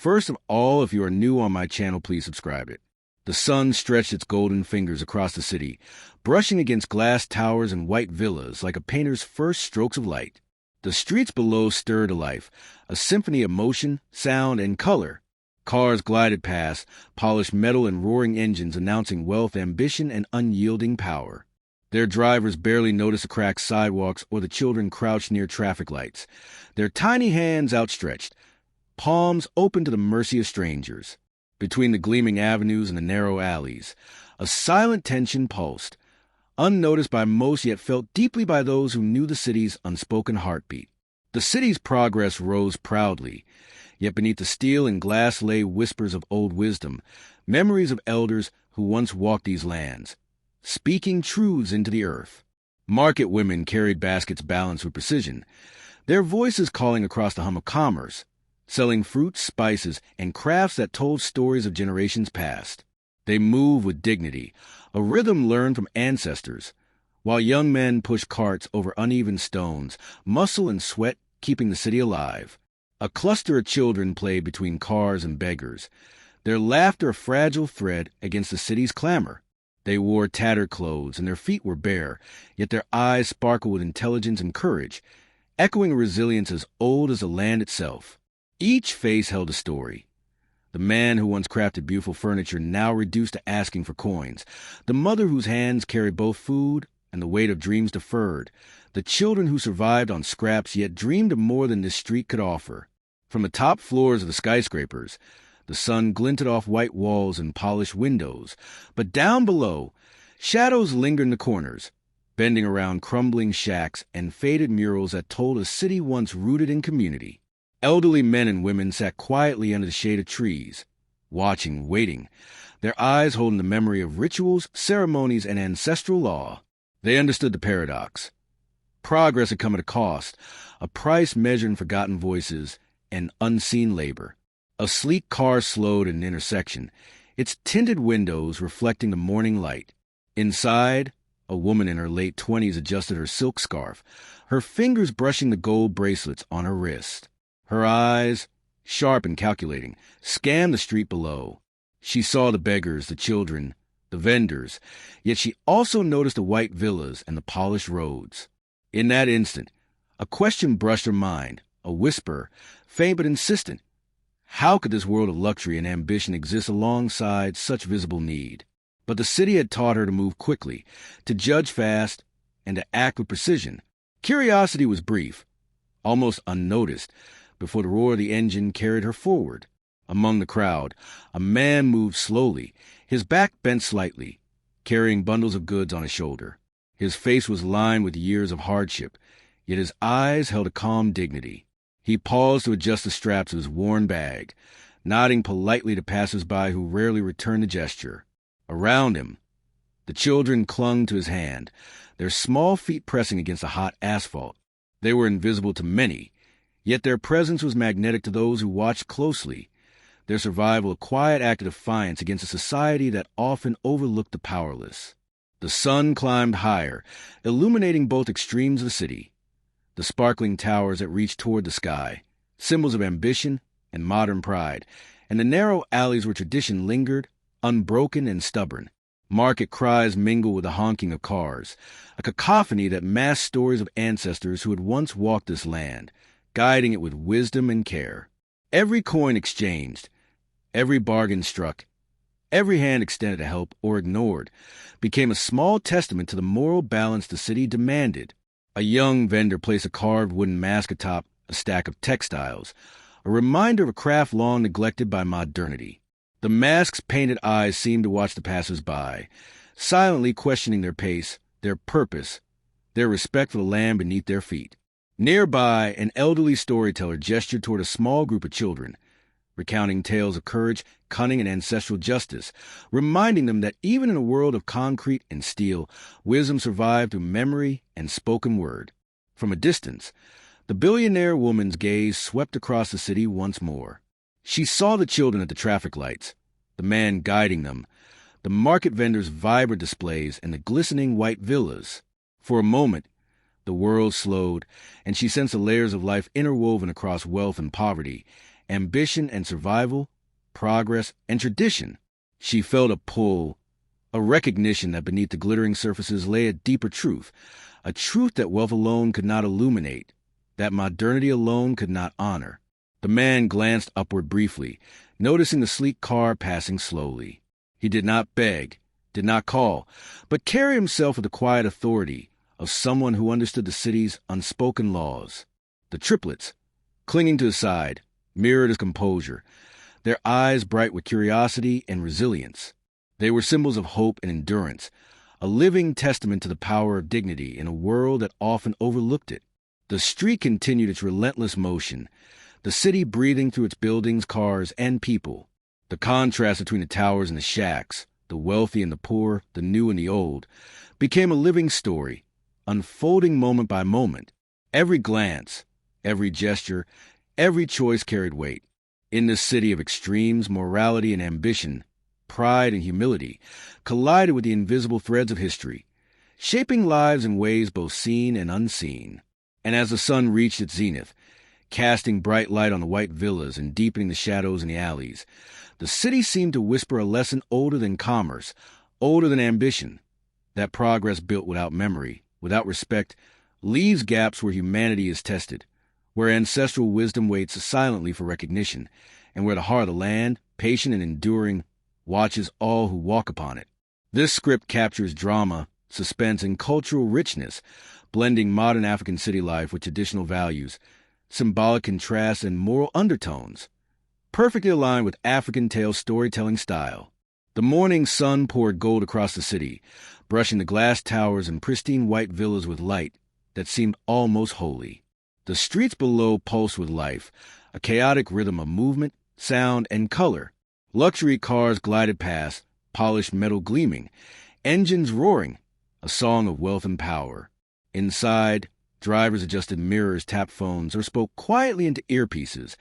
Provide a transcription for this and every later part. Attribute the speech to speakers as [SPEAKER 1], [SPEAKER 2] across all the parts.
[SPEAKER 1] First of all, if you are new on my channel, please subscribe it. The sun stretched its golden fingers across the city, brushing against glass towers and white villas like a painter's first strokes of light. The streets below stirred to life, a symphony of motion, sound, and color. Cars glided past, polished metal and roaring engines announcing wealth, ambition, and unyielding power. Their drivers barely noticed the cracked sidewalks or the children crouched near traffic lights, their tiny hands outstretched, palms open to the mercy of strangers. Between the gleaming avenues and the narrow alleys, a silent tension pulsed, unnoticed by most yet felt deeply by those who knew the city's unspoken heartbeat. The city's progress rose proudly, yet beneath the steel and glass lay whispers of old wisdom, memories of elders who once walked these lands, speaking truths into the earth. Market women carried baskets balanced with precision, their voices calling across the hum of commerce, selling fruits, spices, and crafts that told stories of generations past. They moved with dignity, a rhythm learned from ancestors, while young men pushed carts over uneven stones, muscle and sweat keeping the city alive. A cluster of children played between cars and beggars, their laughter a fragile thread against the city's clamor. They wore tattered clothes, and their feet were bare, yet their eyes sparkled with intelligence and courage, echoing a resilience as old as the land itself. Each face held a story. The man who once crafted beautiful furniture now reduced to asking for coins, the mother whose hands carried both food and the weight of dreams deferred, the children who survived on scraps yet dreamed of more than this street could offer. From the top floors of the skyscrapers, the sun glinted off white walls and polished windows, but down below, shadows lingered in the corners, bending around crumbling shacks and faded murals that told a city once rooted in community. Elderly men and women sat quietly under the shade of trees, watching, waiting, their eyes holding the memory of rituals, ceremonies, and ancestral law. They understood the paradox. Progress had come at a cost, a price measured in forgotten voices and unseen labor. A sleek car slowed at an intersection, its tinted windows reflecting the morning light. Inside, a woman in her late 20s adjusted her silk scarf, her fingers brushing the gold bracelets on her wrist. Her eyes, sharp and calculating, scanned the street below. She saw the beggars, the children, the vendors, yet she also noticed the white villas and the polished roads. In that instant, a question brushed her mind, a whisper, faint but insistent. How could this world of luxury and ambition exist alongside such visible need? But the city had taught her to move quickly, to judge fast, and to act with precision. Curiosity was brief, almost unnoticed, before the roar of the engine carried her forward. Among the crowd, a man moved slowly, his back bent slightly, carrying bundles of goods on his shoulder. His face was lined with years of hardship, yet his eyes held a calm dignity. He paused to adjust the straps of his worn bag, nodding politely to passers-by who rarely returned the gesture. Around him, the children clung to his hand, their small feet pressing against the hot asphalt. They were invisible to many, yet their presence was magnetic to those who watched closely, their survival a quiet act of defiance against a society that often overlooked the powerless. The sun climbed higher, illuminating both extremes of the city. The sparkling towers that reached toward the sky, symbols of ambition and modern pride, and the narrow alleys where tradition lingered, unbroken and stubborn. Market cries mingled with the honking of cars, a cacophony that masked stories of ancestors who had once walked this land, guiding it with wisdom and care. Every coin exchanged, every bargain struck, every hand extended to help or ignored, became a small testament to the moral balance the city demanded. A young vendor placed a carved wooden mask atop a stack of textiles, a reminder of a craft long neglected by modernity. The mask's painted eyes seemed to watch the passers-by, silently questioning their pace, their purpose, their respect for the land beneath their feet. Nearby, an elderly storyteller gestured toward a small group of children, recounting tales of courage, cunning, and ancestral justice, reminding them that even in a world of concrete and steel, wisdom survived through memory and spoken word. From a distance, the billionaire woman's gaze swept across the city once more. She saw the children at the traffic lights, the man guiding them, the market vendors' vibrant displays, and the glistening white villas. For a moment, the world slowed, and she sensed the layers of life interwoven across wealth and poverty, ambition and survival, progress and tradition. She felt a pull, a recognition that beneath the glittering surfaces lay a deeper truth, a truth that wealth alone could not illuminate, that modernity alone could not honor. The man glanced upward briefly, noticing the sleek car passing slowly. He did not beg, did not call, but carried himself with the quiet authority of someone who understood the city's unspoken laws. The triplets, clinging to his side, mirrored his composure, their eyes bright with curiosity and resilience. They were symbols of hope and endurance, a living testament to the power of dignity in a world that often overlooked it. The street continued its relentless motion, the city breathing through its buildings, cars, and people. The contrast between the towers and the shacks, the wealthy and the poor, the new and the old, became a living story, unfolding moment by moment. Every glance, every gesture, every choice carried weight. In this city of extremes, morality and ambition, pride and humility collided with the invisible threads of history, shaping lives in ways both seen and unseen. And as the sun reached its zenith, casting bright light on the white villas and deepening the shadows in the alleys, the city seemed to whisper a lesson older than commerce, older than ambition, that progress built without memory, without respect, leaves gaps where humanity is tested, where ancestral wisdom waits silently for recognition, and where the heart of the land, patient and enduring, watches all who walk upon it. This script captures drama, suspense, and cultural richness, blending modern African city life with traditional values, symbolic contrasts, and moral undertones, perfectly aligned with African tale storytelling style. The morning sun poured gold across the city, brushing the glass towers and pristine white villas with light that seemed almost holy. The streets below pulsed with life, a chaotic rhythm of movement, sound, and color. Luxury cars glided past, polished metal gleaming, engines roaring, a song of wealth and power. Inside, drivers adjusted mirrors, tapped phones, or spoke quietly into earpieces,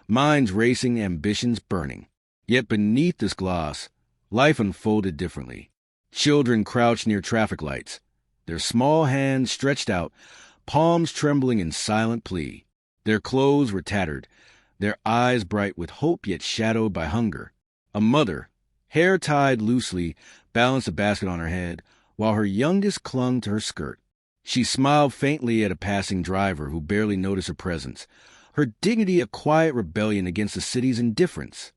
[SPEAKER 1] minds racing, ambitions burning. Yet beneath this gloss, life unfolded differently. Children crouched near traffic lights, their small hands stretched out, palms trembling in silent plea. Their clothes were tattered, their eyes bright with hope yet shadowed by hunger. A mother, hair tied loosely, balanced a basket on her head, while her youngest clung to her skirt. She smiled faintly at a passing driver who barely noticed her presence, her dignity a quiet rebellion against the city's indifference.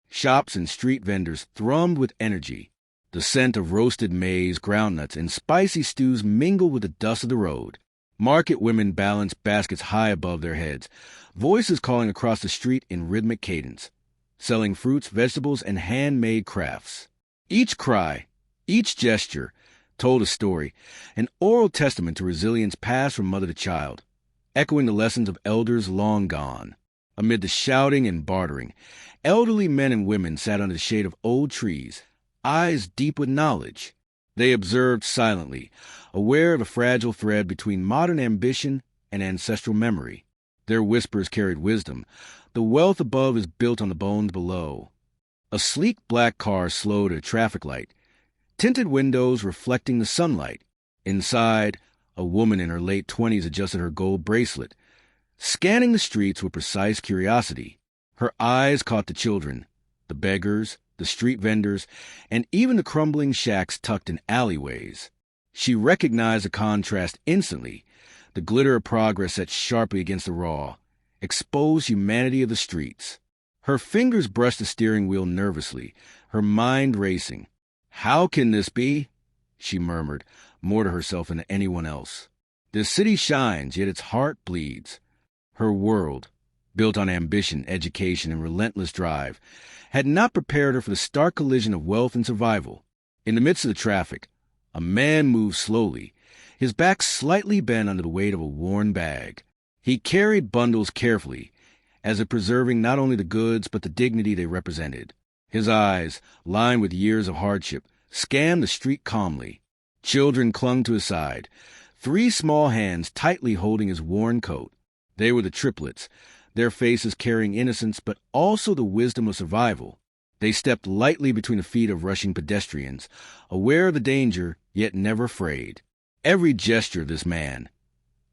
[SPEAKER 1] Shops and street vendors thrummed with energy. The scent of roasted maize, groundnuts, and spicy stews mingled with the dust of the road. Market women balanced baskets high above their heads, voices calling across the street in rhythmic cadence, selling fruits, vegetables, and handmade crafts. Each cry, each gesture, told a story, an oral testament to resilience passed from mother to child, echoing the lessons of elders long gone. Amid the shouting and bartering, elderly men and women sat under the shade of old trees, eyes deep with knowledge. They observed silently, aware of a fragile thread between modern ambition and ancestral memory. Their whispers carried wisdom. The wealth above is built on the bones below. A sleek black car slowed at a traffic light, tinted windows reflecting the sunlight. Inside, a woman in her late 20s adjusted her gold bracelet, scanning the streets with precise curiosity. Her eyes caught the children, the beggars, the street vendors, and even the crumbling shacks tucked in alleyways. She recognized the contrast instantly. The glitter of progress set sharply against the raw, exposed humanity of the streets. Her fingers brushed the steering wheel nervously, her mind racing. "How can this be?" she murmured, more to herself than to anyone else. "This city shines, yet its heart bleeds." Her world, built on ambition, education, and relentless drive, had not prepared her for the stark collision of wealth and survival. In the midst of the traffic, a man moved slowly, his back slightly bent under the weight of a worn bag. He carried bundles carefully, as if preserving not only the goods but the dignity they represented. His eyes, lined with years of hardship, scanned the street calmly. Children clung to his side, 3 small hands tightly holding his worn coat. They were the triplets, their faces carrying innocence but also the wisdom of survival. They stepped lightly between the feet of rushing pedestrians, aware of the danger, yet never afraid. Every gesture of this man,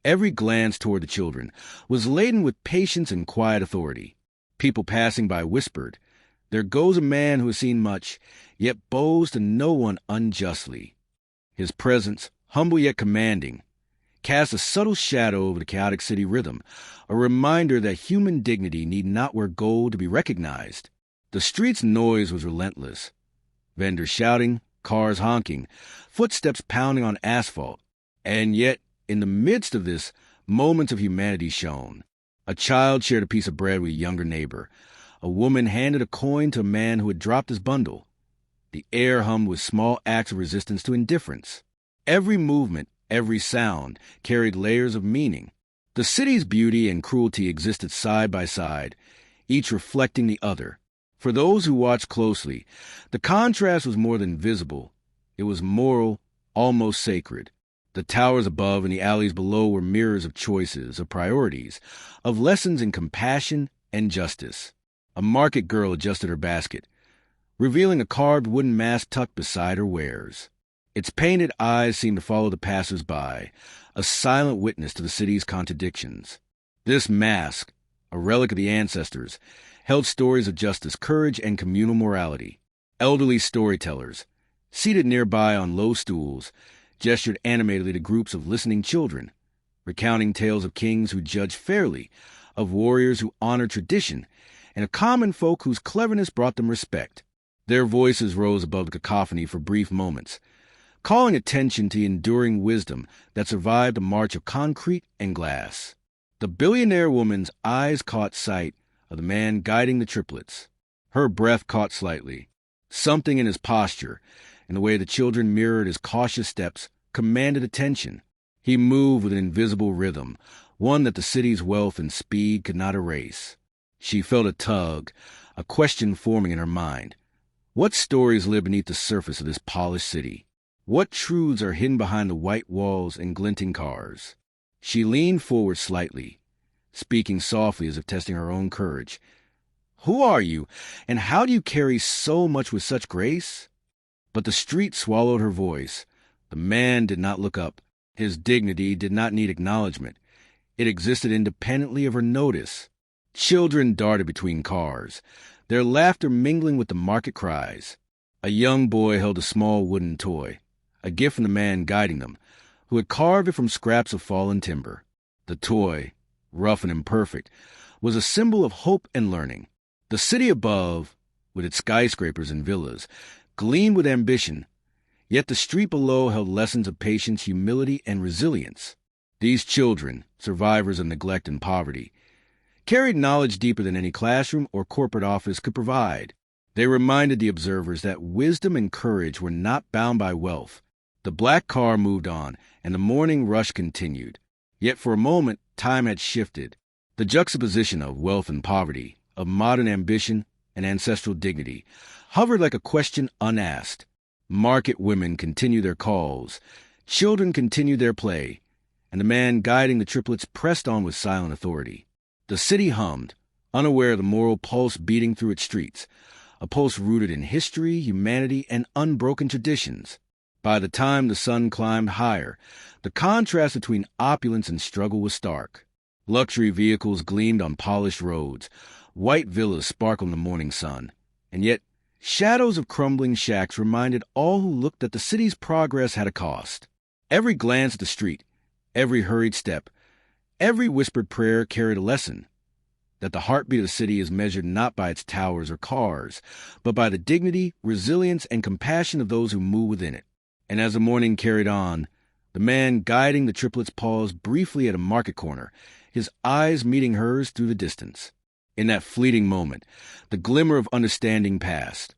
[SPEAKER 1] Every glance toward the children was laden with patience and quiet authority. People passing by whispered, "There goes a man who has seen much, yet bows to no one unjustly." His presence, humble yet commanding, cast a subtle shadow over the chaotic city rhythm, a reminder that human dignity need not wear gold to be recognized. The street's noise was relentless. Vendors shouting, cars honking, footsteps pounding on asphalt. And yet, in the midst of this, moments of humanity shone. A child shared a piece of bread with a younger neighbor. A woman handed a coin to a man who had dropped his bundle. The air hummed with small acts of resistance to indifference. Every movement, every sound, carried layers of meaning. The city's beauty and cruelty existed side by side, each reflecting the other. For those who watched closely, the contrast was more than visible. It was moral, almost sacred. The towers above and the alleys below were mirrors of choices, of priorities, of lessons in compassion and justice. A market girl adjusted her basket, revealing a carved wooden mask tucked beside her wares. Its painted eyes seemed to follow the passers-by, a silent witness to the city's contradictions. This mask, a relic of the ancestors, held stories of justice, courage, and communal morality. Elderly storytellers, seated nearby on low stools, gestured animatedly to groups of listening children, recounting tales of kings who judged fairly, of warriors who honored tradition, and of common folk whose cleverness brought them respect. Their voices rose above the cacophony for brief moments, calling attention to the enduring wisdom that survived a march of concrete and glass. The billionaire woman's eyes caught sight of the man guiding the triplets. Her breath caught slightly. Something in his posture, and the way the children mirrored his cautious steps, commanded attention. He moved with an invisible rhythm, one that the city's wealth and speed could not erase. She felt a tug, a question forming in her mind. What stories live beneath the surface of this polished city? What truths are hidden behind the white walls and glinting cars? She leaned forward slightly, speaking softly as if testing her own courage. "Who are you, and how do you carry so much with such grace?" But the street swallowed her voice. The man did not look up. His dignity did not need acknowledgement. It existed independently of her notice. Children darted between cars, their laughter mingling with the market cries. A young boy held a small wooden toy, a gift from the man guiding them, who had carved it from scraps of fallen timber. The toy, rough and imperfect, was a symbol of hope and learning. The city above, with its skyscrapers and villas, gleamed with ambition, yet the street below held lessons of patience, humility, and resilience. These children, survivors of neglect and poverty, carried knowledge deeper than any classroom or corporate office could provide. They reminded the observers that wisdom and courage were not bound by wealth. The black car moved on, and the morning rush continued. Yet for a moment, time had shifted. The juxtaposition of wealth and poverty, of modern ambition and ancestral dignity, hovered like a question unasked. Market women continued their calls, children continued their play, and the man guiding the triplets pressed on with silent authority. The city hummed, unaware of the moral pulse beating through its streets, a pulse rooted in history, humanity, and unbroken traditions. By the time the sun climbed higher, the contrast between opulence and struggle was stark. Luxury vehicles gleamed on polished roads, white villas sparkled in the morning sun, and yet shadows of crumbling shacks reminded all who looked that the city's progress had a cost. Every glance at the street, every hurried step, every whispered prayer carried a lesson, that the heartbeat of the city is measured not by its towers or cars, but by the dignity, resilience, and compassion of those who move within it. And as the morning carried on, the man guiding the triplets paused briefly at a market corner, his eyes meeting hers through the distance. In that fleeting moment, the glimmer of understanding passed,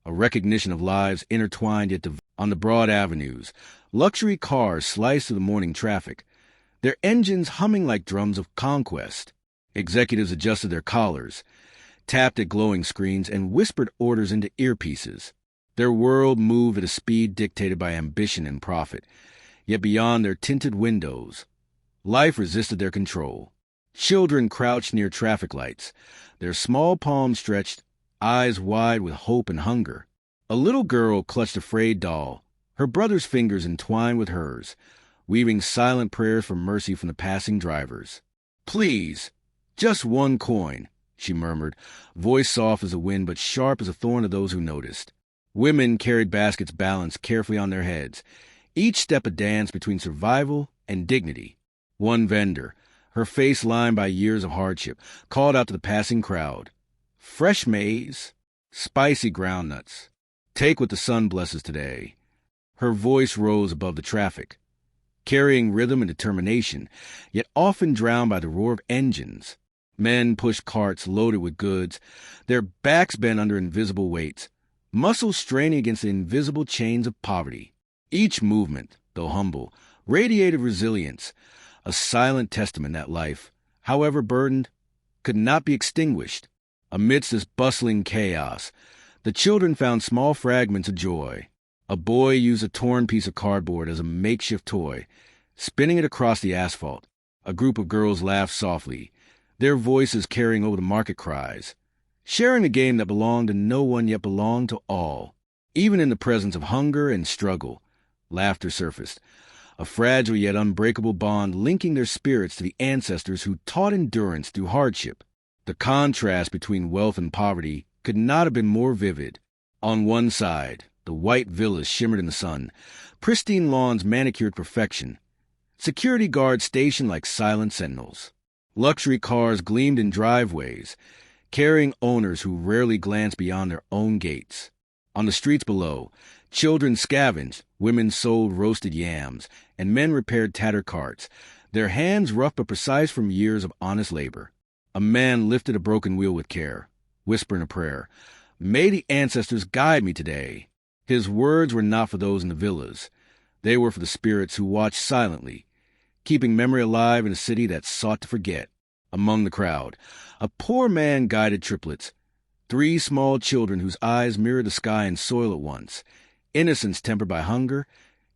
[SPEAKER 1] a recognition of lives intertwined yet divided. On the broad avenues, luxury cars sliced through the morning traffic, their engines humming like drums of conquest. Executives adjusted their collars, tapped at glowing screens, and whispered orders into earpieces. Their world moved at a speed dictated by ambition and profit, yet beyond their tinted windows, life resisted their control. Children crouched near traffic lights, their small palms stretched, eyes wide with hope and hunger. A little girl clutched a frayed doll, her brother's fingers entwined with hers, weaving silent prayers for mercy from the passing drivers. "Please, just one coin," she murmured, voice soft as the wind but sharp as a thorn to those who noticed. Women carried baskets balanced carefully on their heads, each step a dance between survival and dignity. One vendor, her face lined by years of hardship, called out to the passing crowd, "Fresh maize, spicy groundnuts. Take what the sun blesses today." Her voice rose above the traffic, carrying rhythm and determination, yet often drowned by the roar of engines. Men pushed carts loaded with goods, their backs bent under invisible weights, muscles straining against the invisible chains of poverty. Each movement, though humble, radiated resilience, a silent testament that life, however burdened, could not be extinguished. Amidst this bustling chaos, the children found small fragments of joy. A boy used a torn piece of cardboard as a makeshift toy, spinning it across the asphalt. A group of girls laughed softly, their voices carrying over the market cries, sharing a game that belonged to no one yet belonged to all. Even in the presence of hunger and struggle, laughter surfaced, a fragile yet unbreakable bond linking their spirits to the ancestors who taught endurance through hardship. The contrast between wealth and poverty could not have been more vivid. On one side, the white villas shimmered in the sun, pristine lawns manicured perfection, security guards stationed like silent sentinels. Luxury cars gleamed in driveways, carrying owners who rarely glanced beyond their own gates. On the streets below, children scavenged, women sold roasted yams, and men repaired tattered carts, their hands rough but precise from years of honest labor. A man lifted a broken wheel with care, whispering a prayer, "May the ancestors guide me today." His words were not for those in the villas. They were for the spirits who watched silently, keeping memory alive in a city that sought to forget. Among the crowd, a poor man guided triplets, 3 small children whose eyes mirrored the sky and soil at once, innocence tempered by hunger,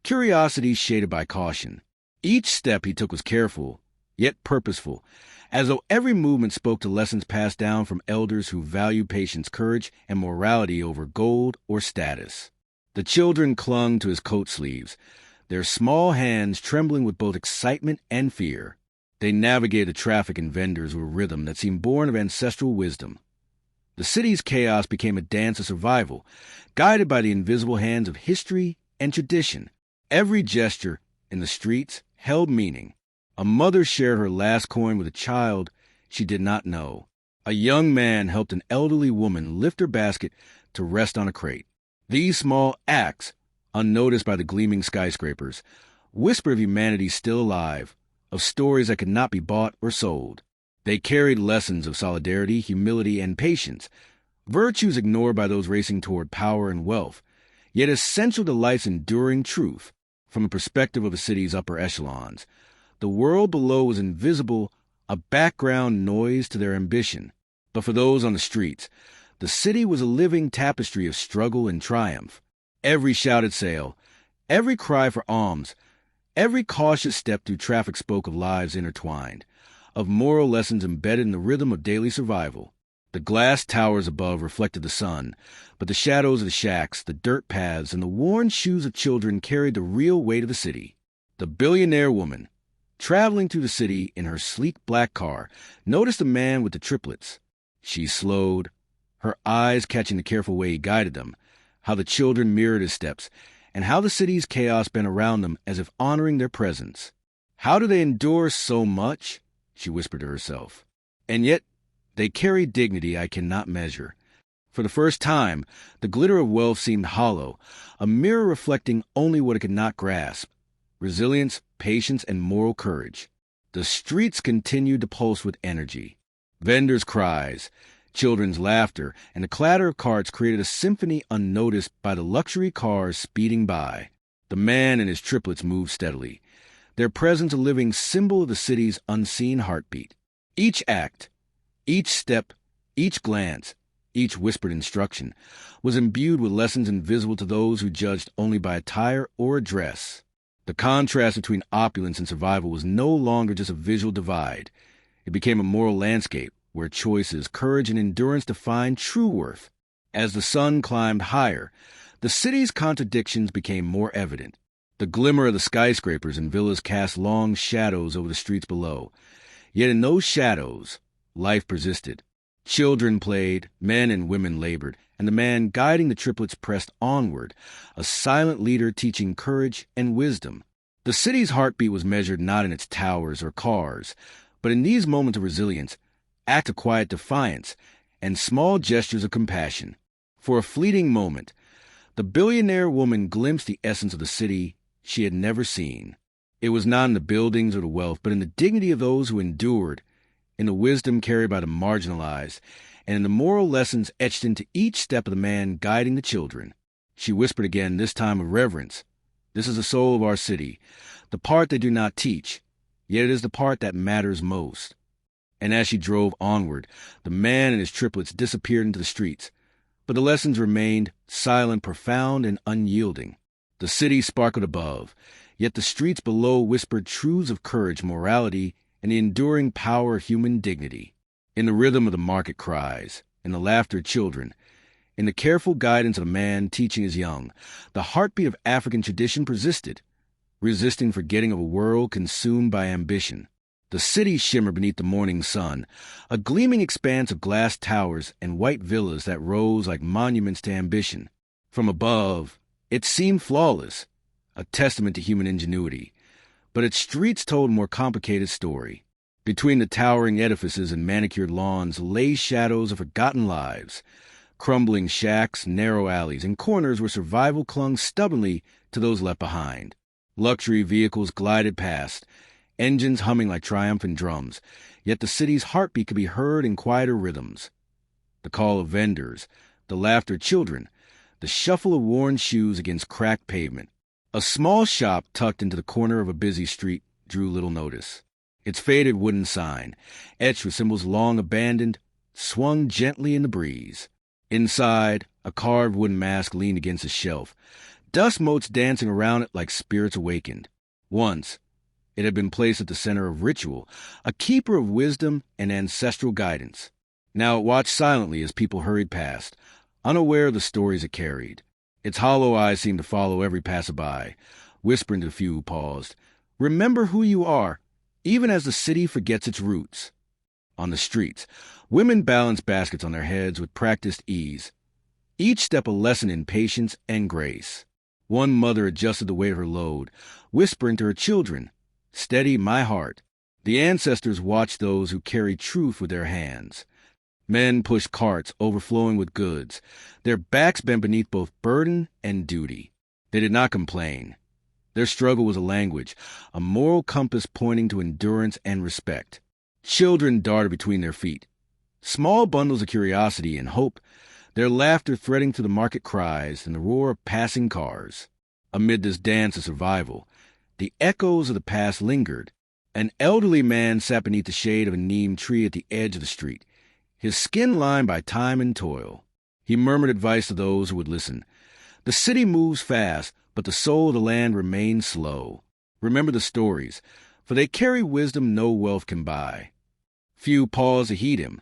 [SPEAKER 1] curiosity shaded by caution. Each step he took was careful, yet purposeful, as though every movement spoke to lessons passed down from elders who valued patience, courage, and morality over gold or status. The children clung to his coat sleeves, their small hands trembling with both excitement and fear. They navigated traffic and vendors with a rhythm that seemed born of ancestral wisdom. The city's chaos became a dance of survival, guided by the invisible hands of history and tradition. Every gesture in the streets held meaning. A mother shared her last coin with a child she did not know. A young man helped an elderly woman lift her basket to rest on a crate. These small acts, unnoticed by the gleaming skyscrapers, whispered of humanity still alive, of stories that could not be bought or sold. They carried lessons of solidarity, humility, and patience, virtues ignored by those racing toward power and wealth, yet essential to life's enduring truth. From the perspective of the city's upper echelons, the world below was invisible, a background noise to their ambition. But for those on the streets, the city was a living tapestry of struggle and triumph. Every shouted sale, every cry for alms, every cautious step through traffic spoke of lives intertwined, of moral lessons embedded in the rhythm of daily survival. The glass towers above reflected the sun, but the shadows of the shacks, the dirt paths, and the worn shoes of children carried the real weight of the city. The billionaire woman, traveling through the city in her sleek black car, noticed a man with the triplets. She slowed, her eyes catching the careful way he guided them, how the children mirrored his steps, and how the city's chaos bent around them as if honoring their presence. "How do they endure so much?" she whispered to herself. "And yet they carry dignity I cannot measure." For the first time, the glitter of wealth seemed hollow, a mirror reflecting only what it could not grasp: resilience, patience, and moral courage. The streets continued to pulse with energy. Vendors' cries, children's laughter, and the clatter of carts created a symphony unnoticed by the luxury cars speeding by. The man and his triplets moved steadily, their presence a living symbol of the city's unseen heartbeat. Each act, each step, each glance, each whispered instruction was imbued with lessons invisible to those who judged only by attire or address. The contrast between opulence and survival was no longer just a visual divide. It became a moral landscape where choices, courage, and endurance defined true worth. As the sun climbed higher, the city's contradictions became more evident. The glimmer of the skyscrapers and villas cast long shadows over the streets below. Yet in those shadows, life persisted. Children played, men and women labored, and the man guiding the triplets pressed onward, a silent leader teaching courage and wisdom. The city's heartbeat was measured not in its towers or cars, but in these moments of resilience, acts of quiet defiance, and small gestures of compassion. For a fleeting moment, the billionaire woman glimpsed the essence of the city she had never seen. It was not in the buildings or the wealth, but in the dignity of those who endured, in the wisdom carried by the marginalized, and in the moral lessons etched into each step of the man guiding the children. She whispered again, this time of reverence, "This is the soul of our city, the part they do not teach, yet it is the part that matters most." And as she drove onward, the man and his triplets disappeared into the streets, but the lessons remained silent, profound, and unyielding. The city sparkled above, yet the streets below whispered truths of courage, morality, and the enduring power of human dignity. In the rhythm of the market cries, in the laughter of children, in the careful guidance of a man teaching his young, the heartbeat of African tradition persisted, resisting forgetting of a world consumed by ambition. The city shimmered beneath the morning sun, a gleaming expanse of glass towers and white villas that rose like monuments to ambition. From above, it seemed flawless, a testament to human ingenuity, but its streets told a more complicated story. Between the towering edifices and manicured lawns lay shadows of forgotten lives, crumbling shacks, narrow alleys, and corners where survival clung stubbornly to those left behind. Luxury vehicles glided past, engines humming like triumphant drums, yet the city's heartbeat could be heard in quieter rhythms. The call of vendors, the laughter of children, the shuffle of worn shoes against cracked pavement. A small shop tucked into the corner of a busy street drew little notice. Its faded wooden sign, etched with symbols long abandoned, swung gently in the breeze. Inside, a carved wooden mask leaned against a shelf, dust motes dancing around it like spirits awakened. Once, it had been placed at the center of ritual, a keeper of wisdom and ancestral guidance. Now it watched silently as people hurried past, unaware of the stories it carried. Its hollow eyes seemed to follow every passerby, whispering to the few who paused, "Remember who you are, even as the city forgets its roots." On the streets, women balanced baskets on their heads with practiced ease, each step a lesson in patience and grace. One mother adjusted the weight of her load, whispering to her children, "Steady my heart." The ancestors watched those who carried truth with their hands. Men pushed carts overflowing with goods, their backs bent beneath both burden and duty. They did not complain. Their struggle was a language, a moral compass pointing to endurance and respect. Children darted between their feet, small bundles of curiosity and hope, their laughter threading through the market cries and the roar of passing cars. Amid this dance of survival, the echoes of the past lingered. An elderly man sat beneath the shade of a neem tree at the edge of the street, his skin lined by time and toil. He murmured advice to those who would listen. The city moves fast, but the soul of the land remains slow. Remember the stories, for they carry wisdom no wealth can buy. Few paused to heed him.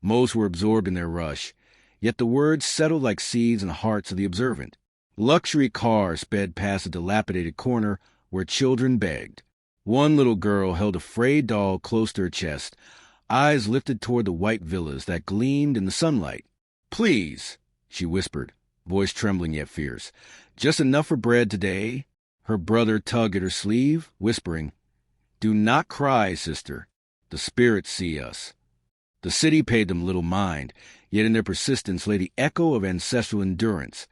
[SPEAKER 1] Most were absorbed in their rush, yet the words settled like seeds in the hearts of the observant. Luxury cars sped past a dilapidated corner where children begged. One little girl held a frayed doll close to her chest, eyes lifted toward the white villas that gleamed in the sunlight. "Please," she whispered, voice trembling yet fierce, "just enough for bread today?" Her brother tugged at her sleeve, whispering, "Do not cry, sister. The spirits see us." The city paid them little mind, yet in their persistence lay the echo of ancestral endurance,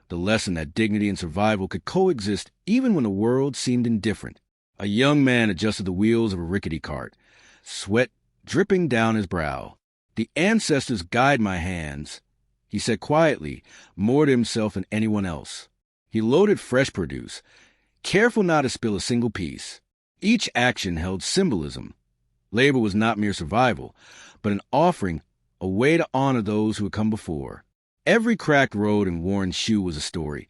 [SPEAKER 1] the lesson that dignity and survival could coexist even when the world seemed indifferent. A young man adjusted the wheels of a rickety cart, sweat dripping down his brow. "The ancestors guide my hands," he said quietly, more to himself than anyone else. He loaded fresh produce, careful not to spill a single piece. Each action held symbolism. Labor was not mere survival, but an offering, a way to honor those who had come before. Every cracked road and worn shoe was a story,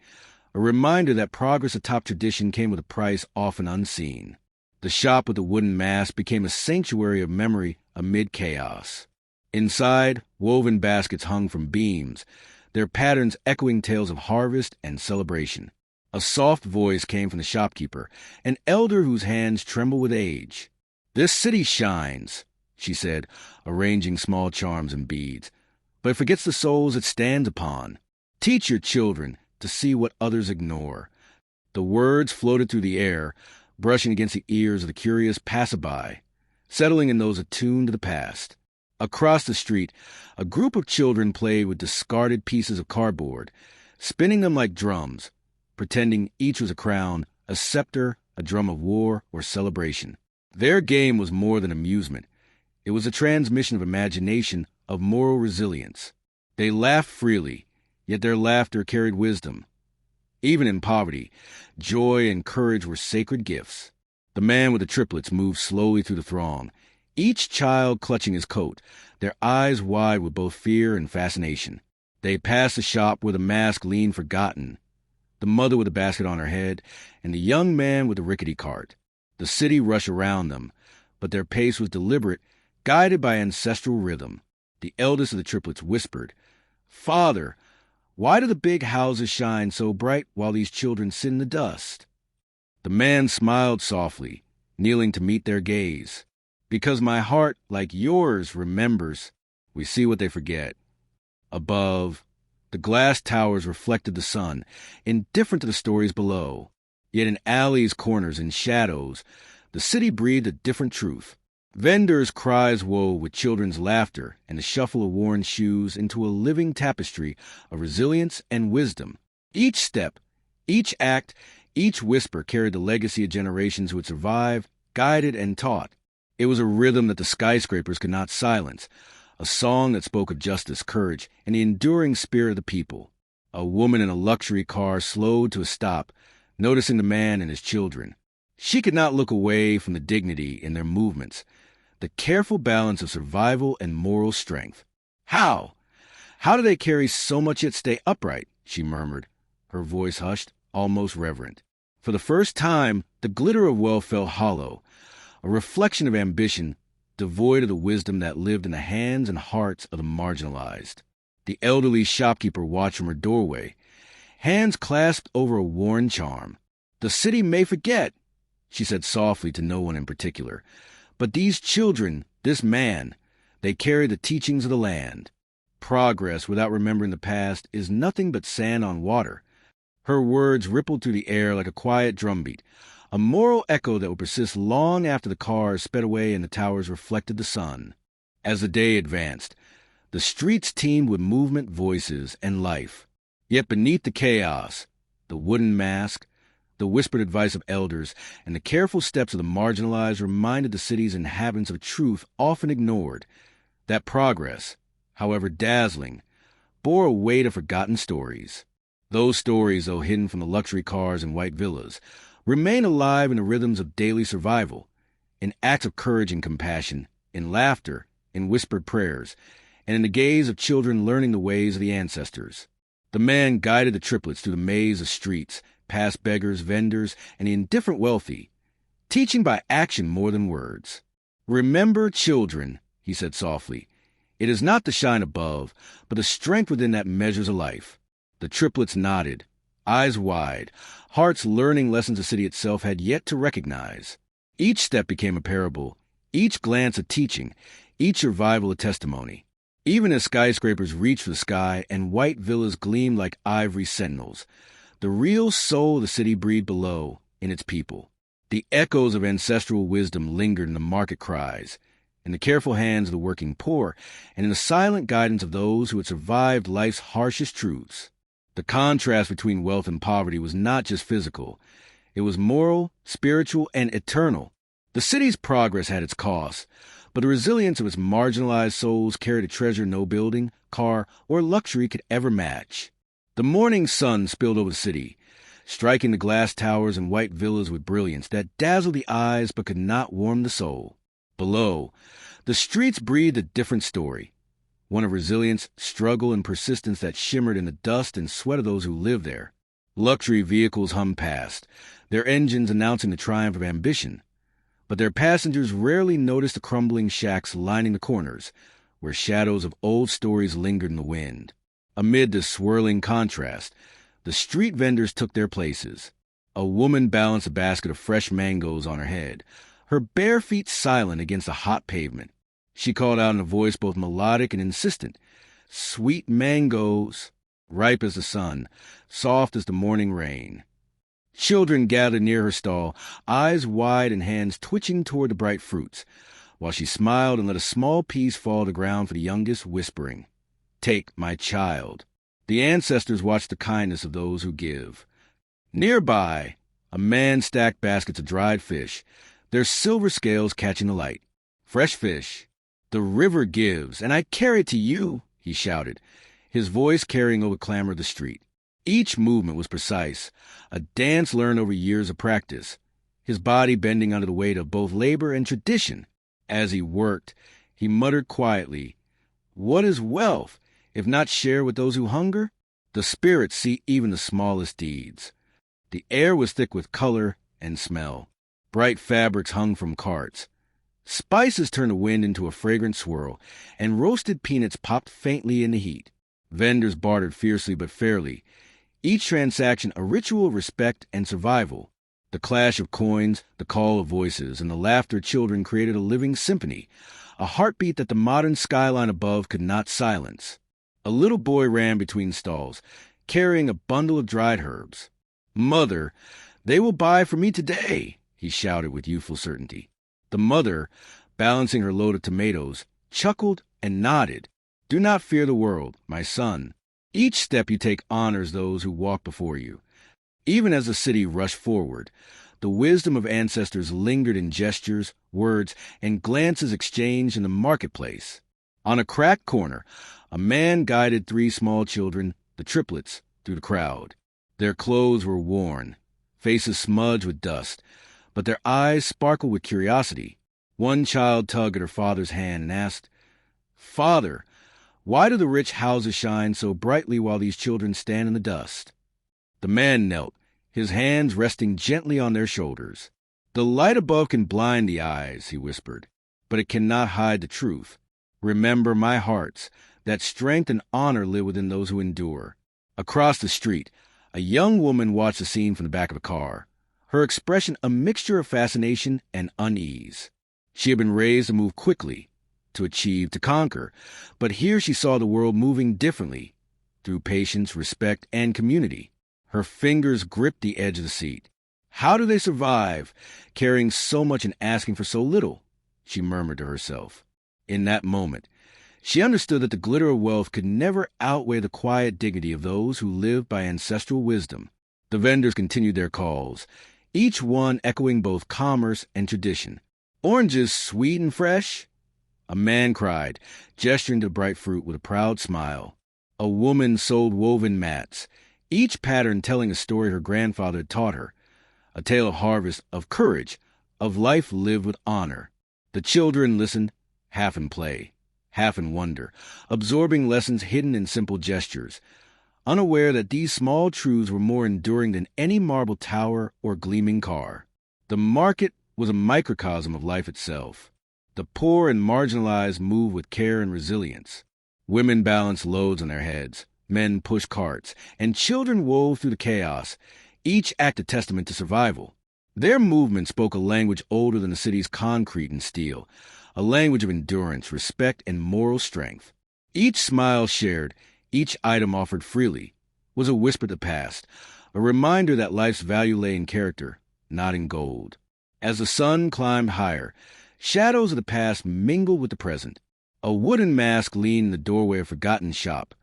[SPEAKER 1] a reminder that progress atop tradition came with a price often unseen. The shop with the wooden mask became a sanctuary of memory amid chaos. Inside, woven baskets hung from beams, their patterns echoing tales of harvest and celebration. A soft voice came from the shopkeeper, an elder whose hands trembled with age. "This city shines," she said, arranging small charms and beads, "but it forgets the souls it stands upon. Teach your children to see what others ignore." The words floated through the air, brushing against the ears of the curious passerby, settling in those attuned to the past. Across the street, a group of children played with discarded pieces of cardboard, spinning them like drums, pretending each was a crown, a scepter, a drum of war or celebration. Their game was more than amusement. It was a transmission of imagination, of moral resilience. They laughed freely, yet their laughter carried wisdom. Even in poverty, joy and courage were sacred gifts. The man with the triplets moved slowly through the throng, each child clutching his coat, their eyes wide with both fear and fascination. They passed the shop where the mask leaned forgotten, the mother with a basket on her head, and the young man with the rickety cart. The city rushed around them, but their pace was deliberate, guided by ancestral rhythm. The eldest of the triplets whispered, "Father, why do the big houses shine so bright while these children sit in the dust?" The man smiled softly, kneeling to meet their gaze. "Because my heart, like yours, remembers." We see what they forget. Above, the glass towers reflected the sun, indifferent to the stories below. Yet in alleys, corners, and shadows, the city breathed a different truth. Vendors' cries wove with children's laughter and the shuffle of worn shoes into a living tapestry of resilience and wisdom. Each step, each act, each whisper carried the legacy of generations who had survived, guided, and taught. It was a rhythm that the skyscrapers could not silence, a song that spoke of justice, courage, and the enduring spirit of the people. A woman in a luxury car slowed to a stop, noticing the man and his children. She could not look away from the dignity in their movements, the careful balance of survival and moral strength. How do they carry so much yet stay upright?" she murmured, her voice hushed, almost reverent. For the first time, the glitter of wealth felt hollow, a reflection of ambition devoid of the wisdom that lived in the hands and hearts of the marginalized. The elderly shopkeeper watched from her doorway, hands clasped over a worn charm. "The city may forget," she said softly to no one in particular, "but these children, this man, they carry the teachings of the land. Progress without remembering the past is nothing but sand on water." Her words rippled through the air like a quiet drumbeat, a moral echo that would persist long after the cars sped away and the towers reflected the sun. As the day advanced, the streets teemed with movement, voices, and life. Yet beneath the chaos, the wooden mask, the whispered advice of elders, and the careful steps of the marginalized reminded the city's inhabitants of truth often ignored, that progress, however dazzling, bore a weight of forgotten stories. Those stories, though hidden from the luxury cars and white villas, remain alive in the rhythms of daily survival, in acts of courage and compassion, in laughter, in whispered prayers, and in the gaze of children learning the ways of the ancestors. The man guided the triplets through the maze of streets, past beggars, vendors, and the indifferent wealthy, teaching by action more than words. "Remember, children," he said softly, "it is not the shine above, but the strength within that measures a life." The triplets nodded, eyes wide, hearts learning lessons the city itself had yet to recognize. Each step became a parable, each glance a teaching, each survival a testimony. Even as skyscrapers reached for the sky and white villas gleamed like ivory sentinels, the real soul of the city breathed below, in its people. The echoes of ancestral wisdom lingered in the market cries, in the careful hands of the working poor, and in the silent guidance of those who had survived life's harshest truths. The contrast between wealth and poverty was not just physical. It was moral, spiritual, and eternal. The city's progress had its costs, but the resilience of its marginalized souls carried a treasure no building, car, or luxury could ever match. The morning sun spilled over the city, striking the glass towers and white villas with brilliance that dazzled the eyes but could not warm the soul. Below, the streets breathed a different story, one of resilience, struggle, and persistence that shimmered in the dust and sweat of those who lived there. Luxury vehicles hummed past, their engines announcing the triumph of ambition, but their passengers rarely noticed the crumbling shacks lining the corners, where shadows of old stories lingered in the wind. Amid this swirling contrast, The street vendors took their places. A woman balanced a basket of fresh mangoes on her head, her bare feet silent against the hot pavement. She called out in a voice both melodic and insistent, "Sweet mangoes, ripe as the sun, soft as the morning rain." Children gathered near her stall, eyes wide and hands twitching toward the bright fruits, while she smiled and let a small piece fall to the ground for the youngest, whispering, "Take my child." The ancestors watched the kindness of those who give. Nearby, a man stacked baskets of dried fish, their silver scales catching the light. "Fresh fish. The river gives, and I carry it to you," he shouted, his voice carrying over the clamor of the street. Each movement was precise, a dance learned over years of practice, his body bending under the weight of both labor and tradition. As he worked, he muttered quietly, "What is wealth, if not shared with those who hunger?" The spirits see even the smallest deeds. The air was thick with color and smell. Bright fabrics hung from carts. Spices turned the wind into a fragrant swirl, and roasted peanuts popped faintly in the heat. Vendors bartered fiercely but fairly, each transaction a ritual of respect and survival. The clash of coins, the call of voices, and the laughter of children created a living symphony, a heartbeat that the modern skyline above could not silence. A little boy ran between stalls, carrying a bundle of dried herbs. "Mother, they will buy for me today," he shouted with youthful certainty. The mother, balancing her load of tomatoes, chuckled and nodded. "Do not fear the world, my son. Each step you take honors those who walk before you." Even as the city rushed forward, the wisdom of ancestors lingered in gestures, words, and glances exchanged in the marketplace. On a cracked corner, a man guided 3 small children, the triplets, through the crowd. Their clothes were worn, faces smudged with dust, but their eyes sparkled with curiosity. One child tugged at her father's hand and asked, "Father, why do the rich houses shine so brightly while these children stand in the dust?" The man knelt, his hands resting gently on their shoulders. "The light above can blind the eyes," he whispered, "but it cannot hide the truth. Remember, my hearts, that strength and honor live within those who endure." Across the street, a young woman watched the scene from the back of a car, her expression a mixture of fascination and unease. She had been raised to move quickly, to achieve, to conquer, but here she saw the world moving differently, through patience, respect, and community. Her fingers gripped the edge of the seat. "How do they survive, carrying so much and asking for so little?" she murmured to herself. In that moment, she understood that the glitter of wealth could never outweigh the quiet dignity of those who lived by ancestral wisdom. The vendors continued their calls, each one echoing both commerce and tradition. "Oranges sweet and fresh?" a man cried, gesturing to the bright fruit with a proud smile. A woman sold woven mats, each pattern telling a story her grandfather had taught her, a tale of harvest, of courage, of life lived with honor. The children listened, half in play, half in wonder, absorbing lessons hidden in simple gestures, unaware that these small truths were more enduring than any marble tower or gleaming car. The market was a microcosm of life itself. The poor and marginalized moved with care and resilience. Women balanced loads on their heads, men pushed carts, and children wove through the chaos, each act a testament to survival. Their movement spoke a language older than the city's concrete and steel, a language of endurance, respect, and moral strength. Each smile shared, each item offered freely, was a whisper to the past, a reminder that life's value lay in character, not in gold. As the sun climbed higher, shadows of the past mingled with the present. A wooden mask leaned in the doorway of a forgotten shop,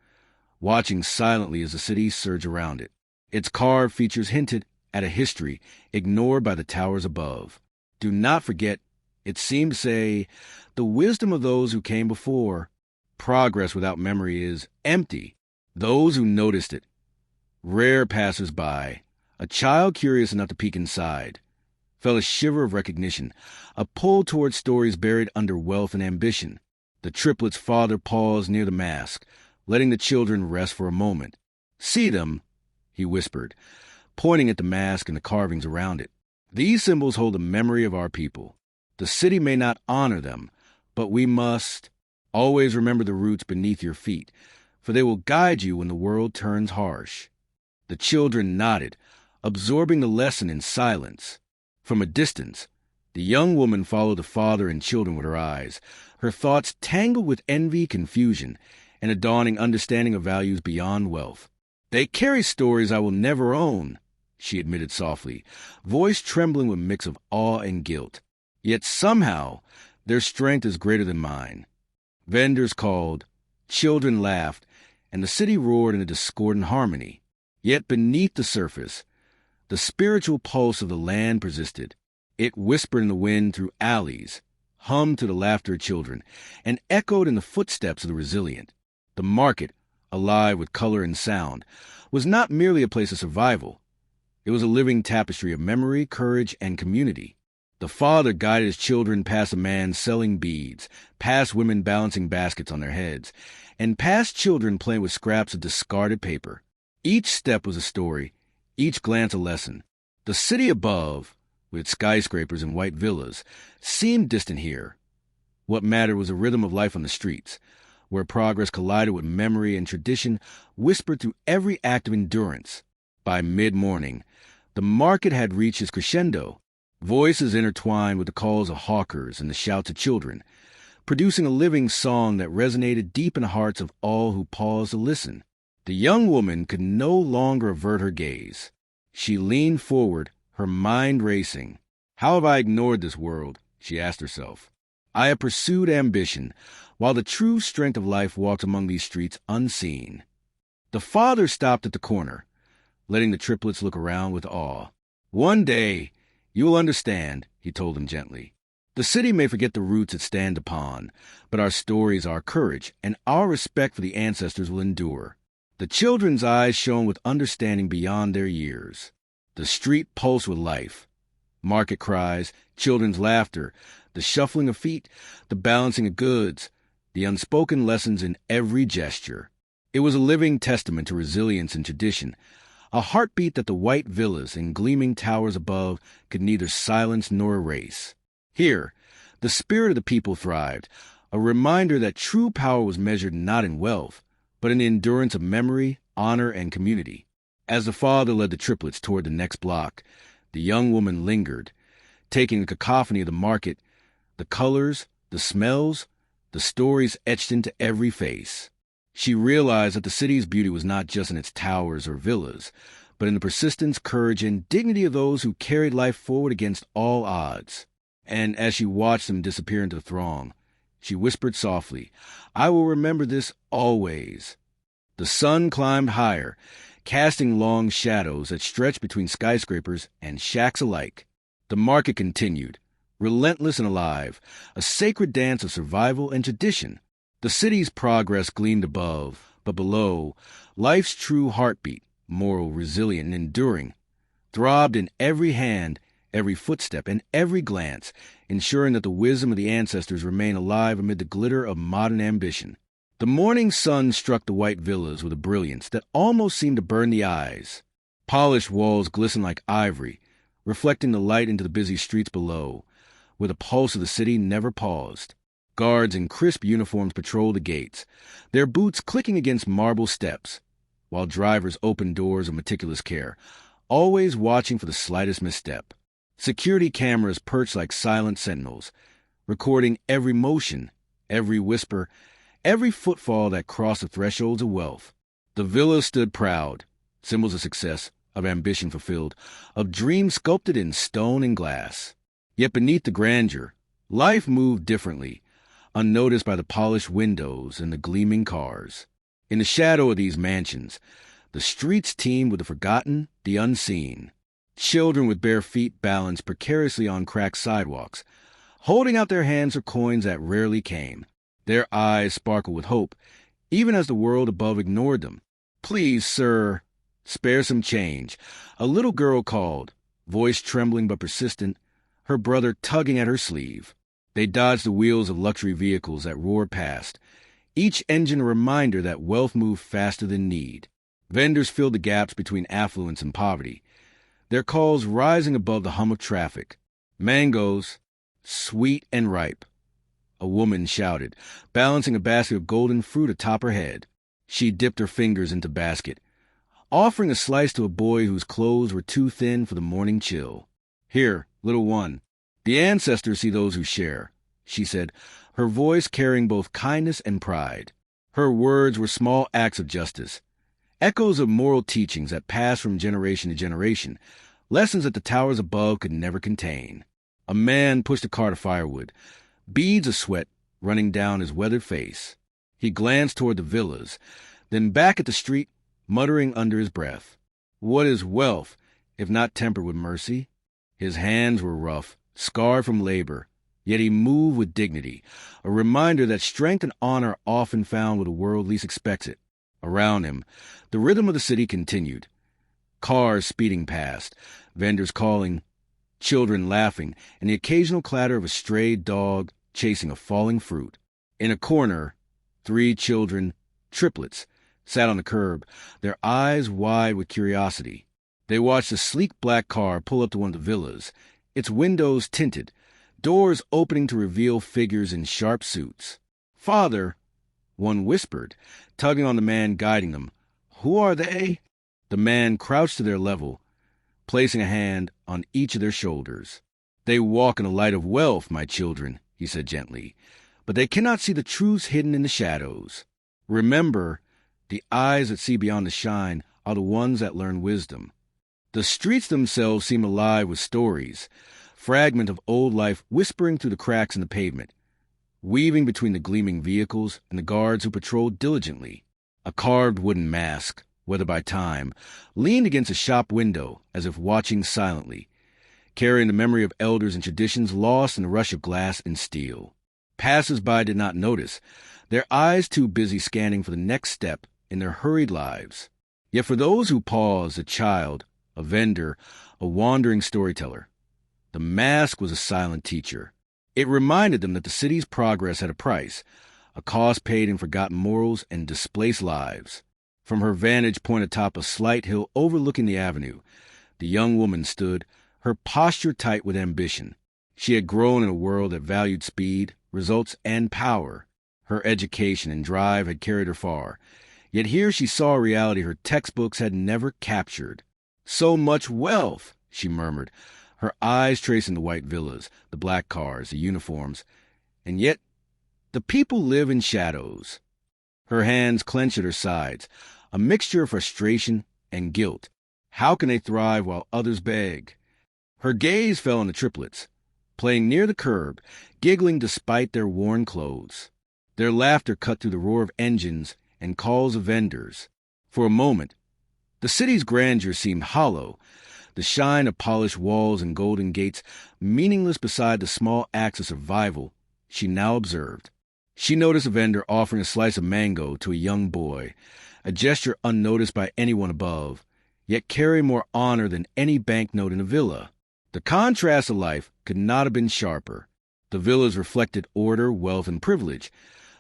[SPEAKER 1] watching silently as the city surged around it. Its carved features hinted at a history ignored by the towers above. "Do not forget," it seemed to say, "the wisdom of those who came before. Progress without memory is empty." Those who noticed it, rare passers-by, a child curious enough to peek inside, felt a shiver of recognition, a pull toward stories buried under wealth and ambition. The triplets' father paused near the mask, letting the children rest for a moment. "See them," he whispered, pointing at the mask and the carvings around it. "These symbols hold the memory of our people. The city may not honor them, but we must. Always remember the roots beneath your feet, for they will guide you when the world turns harsh." The children nodded, absorbing the lesson in silence. From a distance, the young woman followed the father and children with her eyes, her thoughts tangled with envy, confusion, and a dawning understanding of values beyond wealth. "They carry stories I will never own," she admitted softly, voice trembling with a mix of awe and guilt. "Yet somehow their strength is greater than mine." Vendors called, children laughed, and the city roared in a discordant harmony. Yet beneath the surface, the spiritual pulse of the land persisted. It whispered in the wind through alleys, hummed to the laughter of children, and echoed in the footsteps of the resilient. The market, alive with color and sound, was not merely a place of survival. It was a living tapestry of memory, courage, and community. The father guided his children past a man selling beads, past women balancing baskets on their heads, and past children playing with scraps of discarded paper. Each step was a story, each glance a lesson. The city above, with skyscrapers and white villas, seemed distant here. What mattered was the rhythm of life on the streets, where progress collided with memory and tradition whispered through every act of endurance. By mid-morning, the market had reached its crescendo, voices intertwined with the calls of hawkers and the shouts of children, producing a living song that resonated deep in the hearts of all who paused to listen. The young woman could no longer avert her gaze. She leaned forward, her mind racing. "How have I ignored this world?" she asked herself. "I have pursued ambition, while the true strength of life walks among these streets unseen." The father stopped at the corner, letting the triplets look around with awe. "One day, you will understand," he told them gently. "The city may forget the roots it stands upon, but our stories, our courage, and our respect for the ancestors will endure." The children's eyes shone with understanding beyond their years. The street pulsed with life. Market cries, children's laughter, the shuffling of feet, the balancing of goods, the unspoken lessons in every gesture. It was a living testament to resilience and tradition, a heartbeat that the white villas and gleaming towers above could neither silence nor erase. Here, the spirit of the people thrived, a reminder that true power was measured not in wealth, but in the endurance of memory, honor, and community. As the father led the triplets toward the next block, the young woman lingered, taking the cacophony of the market, the colors, the smells, the stories etched into every face. She realized that the city's beauty was not just in its towers or villas, but in the persistence, courage, and dignity of those who carried life forward against all odds. And as she watched them disappear into the throng, she whispered softly, "I will remember this always." The sun climbed higher, casting long shadows that stretched between skyscrapers and shacks alike. The market continued, relentless and alive, a sacred dance of survival and tradition. The city's progress gleamed above, but below, life's true heartbeat, moral, resilient, and enduring, throbbed in every hand, every footstep, and every glance, ensuring that the wisdom of the ancestors remained alive amid the glitter of modern ambition. The morning sun struck the white villas with a brilliance that almost seemed to burn the eyes. Polished walls glistened like ivory, reflecting the light into the busy streets below, where the pulse of the city never paused. Guards in crisp uniforms patrolled the gates, their boots clicking against marble steps, while drivers opened doors with meticulous care, always watching for the slightest misstep. Security cameras perched like silent sentinels, recording every motion, every whisper, every footfall that crossed the thresholds of wealth. The villas stood proud, symbols of success, of ambition fulfilled, of dreams sculpted in stone and glass. Yet beneath the grandeur, life moved differently, unnoticed by the polished windows and the gleaming cars. In the shadow of these mansions, the streets teemed with the forgotten, the unseen. Children with bare feet balanced precariously on cracked sidewalks, holding out their hands for coins that rarely came. Their eyes sparkled with hope, even as the world above ignored them. "Please, sir, spare some change," a little girl called, voice trembling but persistent, her brother tugging at her sleeve. They dodged the wheels of luxury vehicles that roared past, each engine a reminder that wealth moved faster than need. Vendors filled the gaps between affluence and poverty, their calls rising above the hum of traffic. "Mangoes, sweet and ripe," a woman shouted, balancing a basket of golden fruit atop her head. She dipped her fingers into the basket, offering a slice to a boy whose clothes were too thin for the morning chill. "Here, little one. The ancestors see those who share," she said, her voice carrying both kindness and pride. Her words were small acts of justice, echoes of moral teachings that passed from generation to generation, lessons that the towers above could never contain. A man pushed a cart of firewood, beads of sweat running down his weathered face. He glanced toward the villas, then back at the street, muttering under his breath, "What is wealth, if not tempered with mercy?" His hands were rough, scarred from labor, yet he moved with dignity, a reminder that strength and honor are often found where the world least expects it. Around him, the rhythm of the city continued. Cars speeding past, vendors calling, children laughing, and the occasional clatter of a stray dog chasing a falling fruit. In a corner, 3 children, triplets, sat on the curb, their eyes wide with curiosity. They watched a sleek black car pull up to one of the villas, its windows tinted, doors opening to reveal figures in sharp suits. "Father," one whispered, tugging on the man guiding them. "Who are they?" The man crouched to their level, placing a hand on each of their shoulders. "They walk in the light of wealth, my children," he said gently, "but they cannot see the truths hidden in the shadows. Remember, the eyes that see beyond the shine are the ones that learn wisdom." The streets themselves seemed alive with stories, fragment of old life whispering through the cracks in the pavement, weaving between the gleaming vehicles and the guards who patrolled diligently. A carved wooden mask, weathered by time, leaned against a shop window as if watching silently, carrying the memory of elders and traditions lost in the rush of glass and steel. Passers-by did not notice, their eyes too busy scanning for the next step in their hurried lives. Yet for those who paused, a child, a vendor, a wandering storyteller, the mask was a silent teacher. It reminded them that the city's progress had a price, a cost paid in forgotten morals and displaced lives. From her vantage point atop a slight hill overlooking the avenue, the young woman stood, her posture tight with ambition. She had grown in a world that valued speed, results, and power. Her education and drive had carried her far, yet here she saw a reality her textbooks had never captured. "So much wealth," she murmured, her eyes tracing the white villas, the black cars, the uniforms, and yet the people live in shadows. Her hands clenched at her sides, a mixture of frustration and guilt. How can they thrive while others beg? Her gaze fell on the triplets, playing near the curb, giggling despite their worn clothes. Their laughter cut through the roar of engines and calls of vendors. For a moment, the city's grandeur seemed hollow, the shine of polished walls and golden gates meaningless beside the small acts of survival she now observed. She noticed a vendor offering a slice of mango to a young boy, a gesture unnoticed by anyone above, yet carrying more honor than any banknote in a villa. The contrast of life could not have been sharper. The villas reflected order, wealth, and privilege,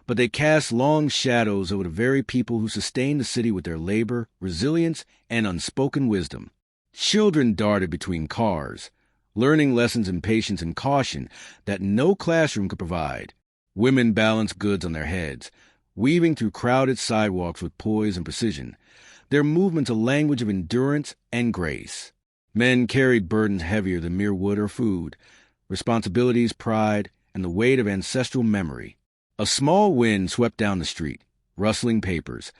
[SPEAKER 1] but they cast long shadows over the very people who sustained the city with their labor, resilience, and unspoken wisdom. Children darted between cars, learning lessons in patience and caution that no classroom could provide. Women balanced goods on their heads, weaving through crowded sidewalks with poise and precision, their movements a language of endurance and grace. Men carried burdens heavier than mere wood or food, responsibilities, pride, and the weight of ancestral memory. A small wind swept down the street, rustling papers,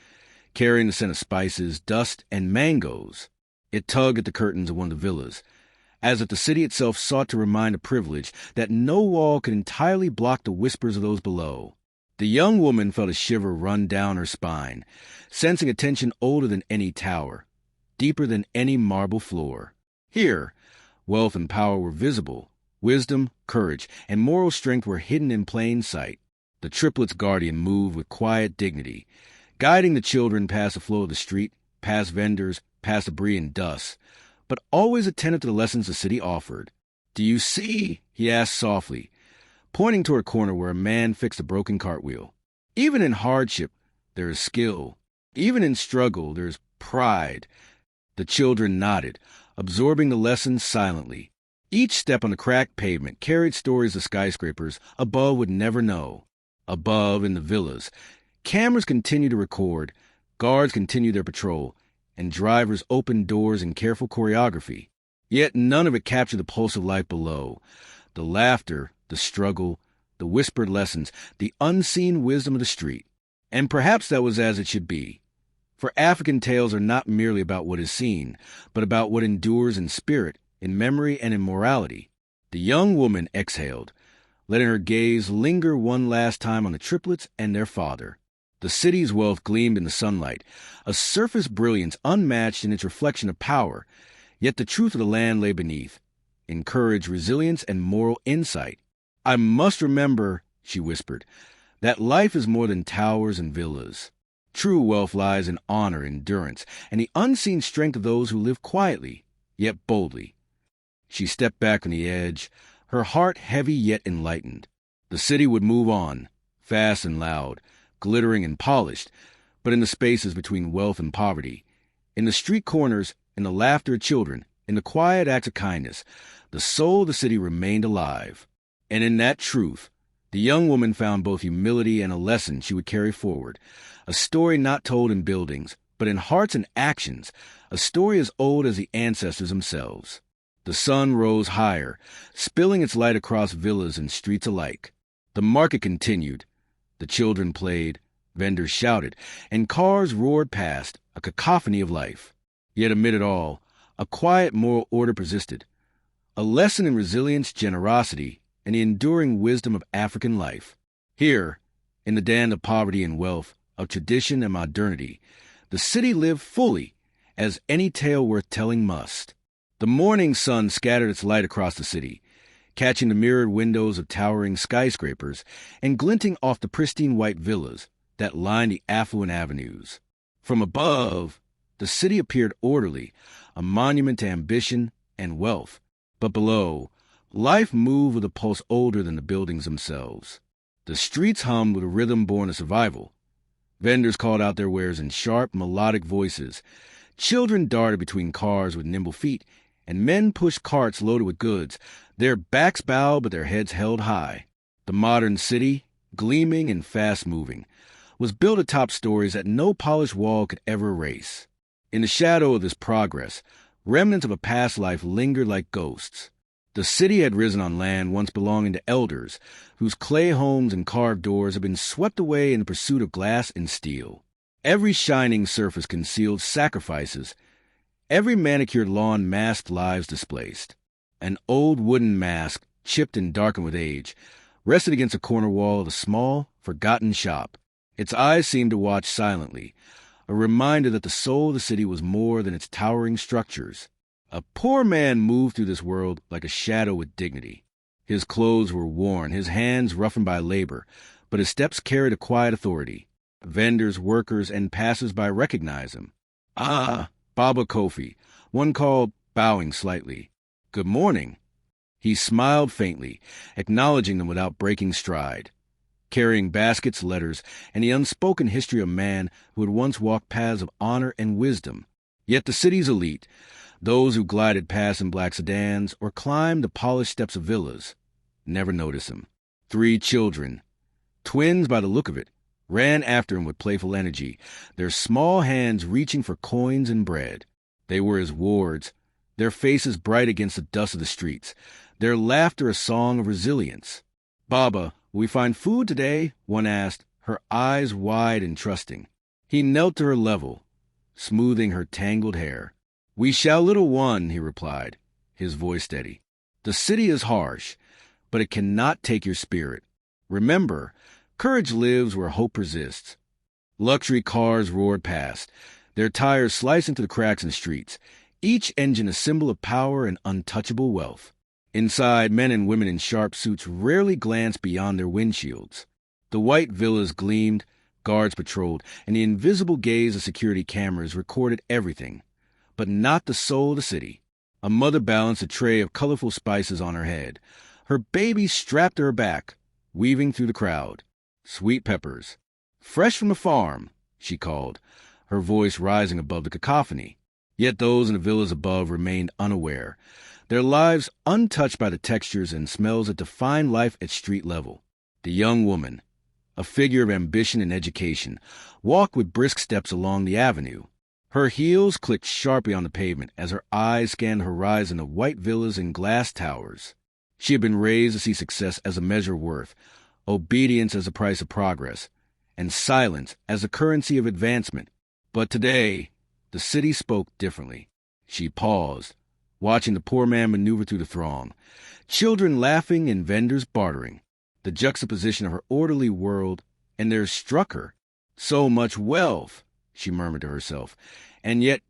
[SPEAKER 1] carrying the scent of spices, dust, and mangoes. It tugged at the curtains of one of the villas, as if the city itself sought to remind a privilege that no wall could entirely block the whispers of those below. The young woman felt a shiver run down her spine, sensing a tension older than any tower, deeper than any marble floor. Here, wealth and power were visible, wisdom, courage, and moral strength were hidden in plain sight. The triplets' guardian moved with quiet dignity, guiding the children past the flow of the street, past vendors, past debris and dust, but always attentive to the lessons the city offered. "Do you see?" he asked softly, pointing toward a corner where a man fixed a broken cartwheel. "Even in hardship, there is skill. Even in struggle, there is pride." The children nodded, absorbing the lessons silently. Each step on the cracked pavement carried stories the skyscrapers above would never know. Above, in the villas, cameras continued to record, guards continued their patrol, and drivers opened doors in careful choreography. Yet none of it captured the pulse of life below. The laughter, the struggle, the whispered lessons, the unseen wisdom of the street. And perhaps that was as it should be. For African tales are not merely about what is seen, but about what endures in spirit, in memory, and in morality. The young woman exhaled, letting her gaze linger one last time on the triplets and their father. The city's wealth gleamed in the sunlight, a surface brilliance unmatched in its reflection of power, yet the truth of the land lay beneath, in courage, resilience, and moral insight. "I must remember," she whispered, "that life is more than towers and villas. True wealth lies in honor, endurance, and the unseen strength of those who live quietly, yet boldly." She stepped back on the edge, her heart heavy yet enlightened. The city would move on, fast and loud, glittering and polished, but in the spaces between wealth and poverty, in the street corners, in the laughter of children, in the quiet acts of kindness, the soul of the city remained alive. And in that truth, the young woman found both humility and a lesson she would carry forward, a story not told in buildings, but in hearts and actions, a story as old as the ancestors themselves. The sun rose higher, spilling its light across villas and streets alike. The market continued. The children played, vendors shouted, and cars roared past, a cacophony of life. Yet amid it all, a quiet moral order persisted, a lesson in resilience, generosity, and the enduring wisdom of African life. Here, in the den of poverty and wealth, of tradition and modernity, the city lived fully, as any tale worth telling must. The morning sun scattered its light across the city, catching the mirrored windows of towering skyscrapers and glinting off the pristine white villas that lined the affluent avenues. From above, the city appeared orderly, a monument to ambition and wealth. But below, life moved with a pulse older than the buildings themselves. The streets hummed with a rhythm born of survival. Vendors called out their wares in sharp, melodic voices. Children darted between cars with nimble feet, and men pushed carts loaded with goods, their backs bowed but their heads held high. The modern city, gleaming and fast-moving, was built atop stories that no polished wall could ever erase. In the shadow of this progress, remnants of a past life lingered like ghosts. The city had risen on land once belonging to elders, whose clay homes and carved doors had been swept away in the pursuit of glass and steel. Every shining surface concealed sacrifices. Every manicured lawn masked lives displaced. An old wooden mask, chipped and darkened with age, rested against a corner wall of a small, forgotten shop. Its eyes seemed to watch silently, a reminder that the soul of the city was more than its towering structures. A poor man moved through this world like a shadow with dignity. His clothes were worn, his hands roughened by labor, but his steps carried a quiet authority. Vendors, workers, and passers-by recognized him. "Ah, Baba Kofi," one called, bowing slightly. "Good morning." He smiled faintly, acknowledging them without breaking stride, carrying baskets, letters, and the unspoken history of man who had once walked paths of honor and wisdom. Yet the city's elite, those who glided past in black sedans or climbed the polished steps of villas, never noticed him. 3 children, twins by the look of it, ran after him with playful energy, their small hands reaching for coins and bread. They were his wards, their faces bright against the dust of the streets, their laughter a song of resilience. "Baba, will we find food today?" one asked, her eyes wide and trusting. He knelt to her level, smoothing her tangled hair. "We shall, little one," he replied, his voice steady. "The city is harsh, but it cannot take your spirit. Remember, courage lives where hope persists." Luxury cars roared past, their tires slicing through the cracks in the streets, each engine a symbol of power and untouchable wealth. Inside, men and women in sharp suits rarely glanced beyond their windshields. The white villas gleamed, guards patrolled, and the invisible gaze of security cameras recorded everything, but not the soul of the city. A mother balanced a tray of colorful spices on her head, her baby strapped to her back, weaving through the crowd. "Sweet peppers, fresh from the farm," she called, her voice rising above the cacophony. Yet those in the villas above remained unaware, their lives untouched by the textures and smells that define life at street level. The young woman, a figure of ambition and education, walked with brisk steps along the avenue. Her heels clicked sharply on the pavement as her eyes scanned the horizon of white villas and glass towers. She had been raised to see success as a measure of worth, obedience as the price of progress, and silence as the currency of advancement. But today, the city spoke differently. She paused, watching the poor man maneuver through the throng, children laughing and vendors bartering. The juxtaposition of her orderly world and theirs struck her. So much wealth, she murmured to herself, and yet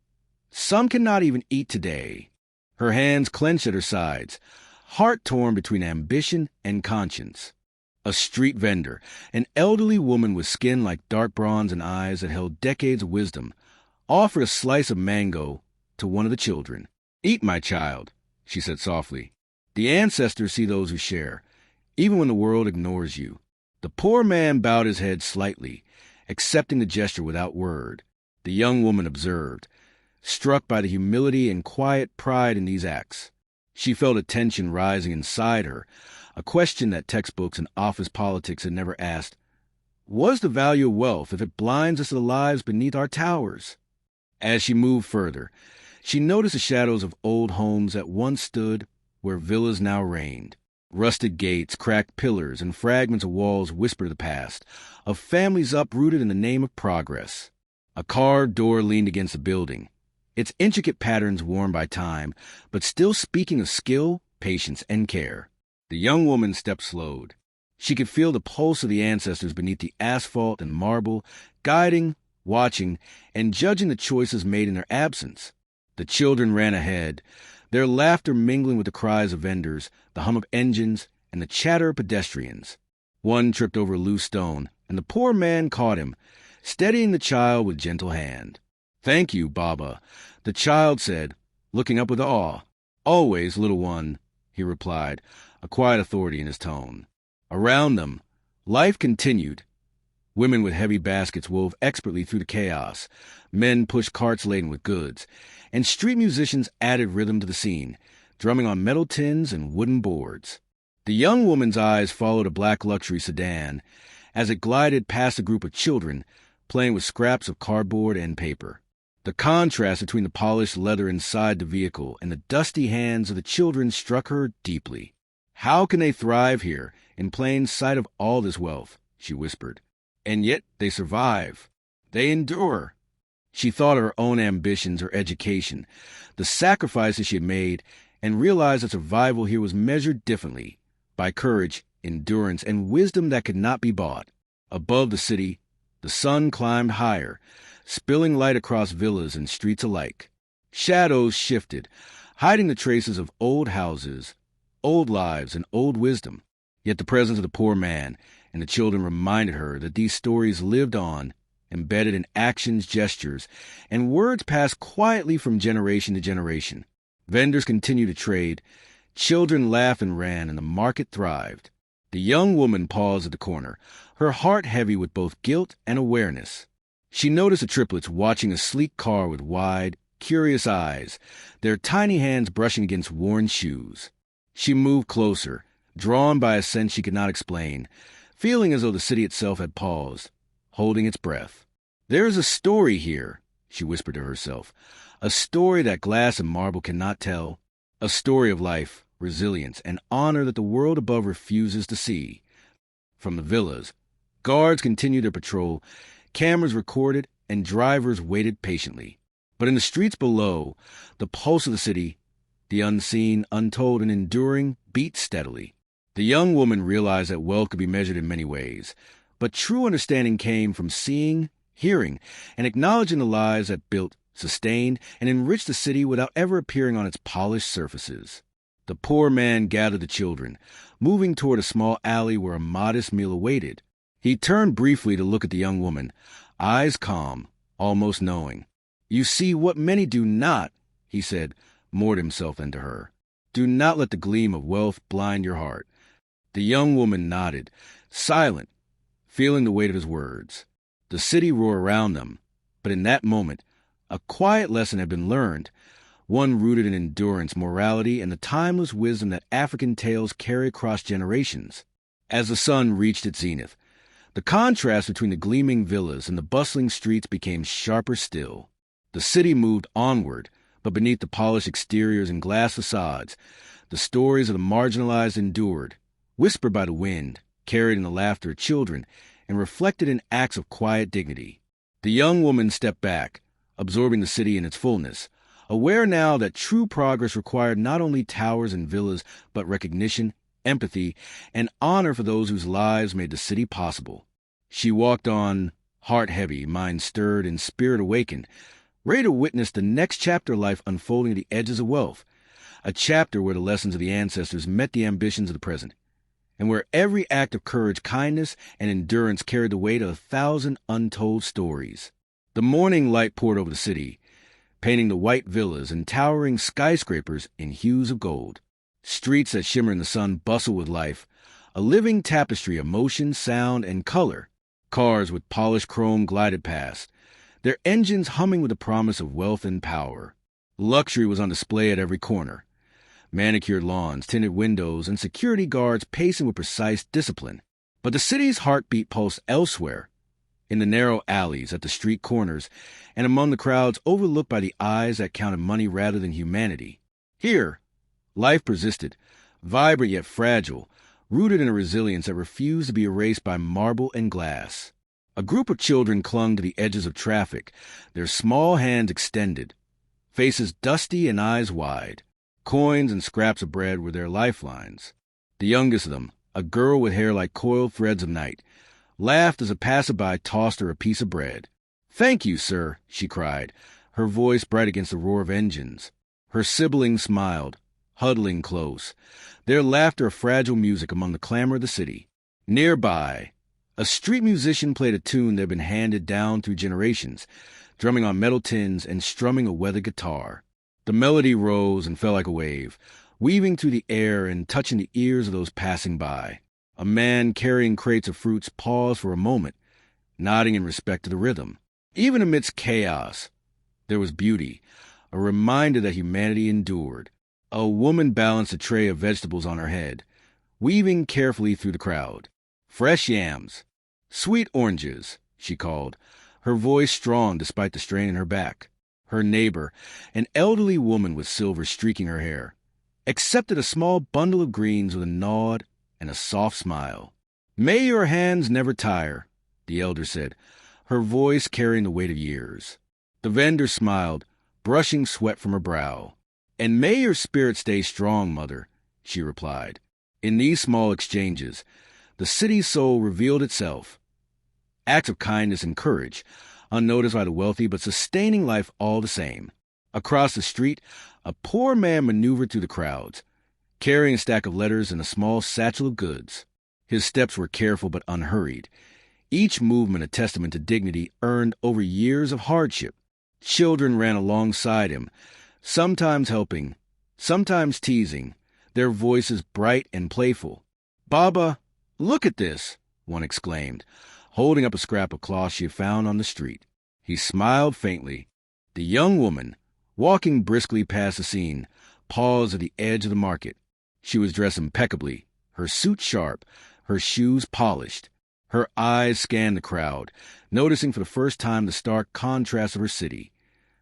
[SPEAKER 1] some cannot even eat today. Her hands clenched at her sides, heart torn between ambition and conscience. A street vendor, an elderly woman with skin like dark bronze and eyes that held decades of wisdom, offered a slice of mango to one of the children. "Eat, my child," she said softly. "The ancestors see those who share, even when the world ignores you." The poor man bowed his head slightly, accepting the gesture without word. The young woman observed, struck by the humility and quiet pride in these acts. She felt a tension rising inside her, a question that textbooks and office politics had never asked. What is the value of wealth if it blinds us to the lives beneath our towers? As she moved further, she noticed the shadows of old homes that once stood where villas now reigned. Rusted gates, cracked pillars, and fragments of walls whispered the past, of families uprooted in the name of progress. A carved door leaned against the building, its intricate patterns worn by time, but still speaking of skill, patience, and care. The young woman's step slowed. She could feel the pulse of the ancestors beneath the asphalt and marble, guiding, watching, and judging the choices made in their absence. The children ran ahead, their laughter mingling with the cries of vendors, the hum of engines, and the chatter of pedestrians. One tripped over a loose stone, and the poor man caught him, steadying the child with gentle hand. "Thank you, Baba," the child said, looking up with awe. "Always, little one," he replied, a quiet authority in his tone. Around them, life continued. Women with heavy baskets wove expertly through the chaos. Men pushed carts laden with goods, and street musicians added rhythm to the scene, drumming on metal tins and wooden boards. The young woman's eyes followed a black luxury sedan as it glided past a group of children playing with scraps of cardboard and paper. The contrast between the polished leather inside the vehicle and the dusty hands of the children struck her deeply. "How can they thrive here, in plain sight of all this wealth?" she whispered. "And yet they survive. They endure." She thought of her own ambitions, her education, the sacrifices she had made, and realized that survival here was measured differently, by courage, endurance, and wisdom that could not be bought. Above the city, the sun climbed higher, spilling light across villas and streets alike. Shadows shifted, hiding the traces of old houses, old lives, and old wisdom. Yet the presence of the poor man and the children reminded her that these stories lived on, embedded in actions, gestures, and words passed quietly from generation to generation. Vendors continued to trade, children laughed and ran, and the market thrived. The young woman paused at the corner, her heart heavy with both guilt and awareness. She noticed the triplets watching a sleek car with wide, curious eyes, their tiny hands brushing against worn shoes. She moved closer, drawn by a sense she could not explain, feeling as though the city itself had paused, holding its breath. "There is a story here," she whispered to herself, "a story that glass and marble cannot tell, a story of life, resilience, and honor that the world above refuses to see." From the villas, guards continued their patrol, cameras recorded, and drivers waited patiently. But in the streets below, the pulse of the city, the unseen, untold, and enduring, beat steadily. The young woman realized that wealth could be measured in many ways, but true understanding came from seeing, hearing, and acknowledging the lives that built, sustained, and enriched the city without ever appearing on its polished surfaces. The poor man gathered the children, moving toward a small alley where a modest meal awaited. He turned briefly to look at the young woman, eyes calm, almost knowing. "You see what many do not," he said, more to himself than to her. "Do not let the gleam of wealth blind your heart." The young woman nodded, silent, feeling the weight of his words. The city roared around them, but in that moment, a quiet lesson had been learned, one rooted in endurance, morality, and the timeless wisdom that African tales carry across generations. As the sun reached its zenith, the contrast between the gleaming villas and the bustling streets became sharper still. The The city moved onward, but beneath the polished exteriors and glass facades, the stories of the marginalized endured, whispered by the wind, carried in the laughter of children, and reflected in acts of quiet dignity. The young woman stepped back, absorbing the city in its fullness, aware now that true progress required not only towers and villas, but recognition, empathy, and honor for those whose lives made the city possible. She walked on, heart heavy, mind stirred, and spirit awakened, ready to witness the next chapter of life unfolding at the edges of wealth, a chapter where the lessons of the ancestors met the ambitions of the present, and where every act of courage, kindness, and endurance carried the weight of 1,000 untold stories. The morning light poured over the city, painting the white villas and towering skyscrapers in hues of gold. Streets that shimmer in the sun bustle with life, a living tapestry of motion, sound, and color. Cars with polished chrome glided past, their engines humming with the promise of wealth and power. Luxury was on display at every corner. Manicured lawns, tinted windows, and security guards pacing with precise discipline. But the city's heartbeat pulsed elsewhere, in the narrow alleys, at the street corners, and among the crowds overlooked by the eyes that counted money rather than humanity. Here, life persisted, vibrant yet fragile, rooted in a resilience that refused to be erased by marble and glass. A group of children clung to the edges of traffic, their small hands extended, faces dusty and eyes wide. Coins and scraps of bread were their lifelines. The youngest of them, a girl with hair like coiled threads of night, laughed as a passerby tossed her a piece of bread. "Thank you, sir," she cried, her voice bright against the roar of engines. Her siblings smiled, huddling close, their laughter a fragile music among the clamor of the city. Nearby, a street musician played a tune that had been handed down through generations, drumming on metal tins and strumming a weathered guitar. The melody rose and fell like a wave, weaving through the air and touching the ears of those passing by. A man carrying crates of fruits paused for a moment, nodding in respect to the rhythm. Even amidst chaos, there was beauty, a reminder that humanity endured. A woman balanced a tray of vegetables on her head, weaving carefully through the crowd. "Fresh yams, sweet oranges," she called, her voice strong despite the strain in her back. Her neighbor, an elderly woman with silver streaking her hair, accepted a small bundle of greens with a nod and a soft smile. "May your hands never tire," the elder said, her voice carrying the weight of years. The vendor smiled, brushing sweat from her brow. "And may your spirit stay strong, mother," she replied. In these small exchanges, the city's soul revealed itself. Acts of kindness and courage, unnoticed by the wealthy but sustaining life all the same. Across the street, a poor man maneuvered through the crowds, carrying a stack of letters and a small satchel of goods. His steps were careful but unhurried, each movement a testament to dignity earned over years of hardship. Children ran alongside him, sometimes helping, sometimes teasing, their voices bright and playful. "Baba, look at this," one exclaimed, holding up a scrap of cloth she had found on the street. He smiled faintly. The young woman, walking briskly past the scene, paused at the edge of the market. She was dressed impeccably, her suit sharp, her shoes polished. Her eyes scanned the crowd, noticing for the first time the stark contrast of her city.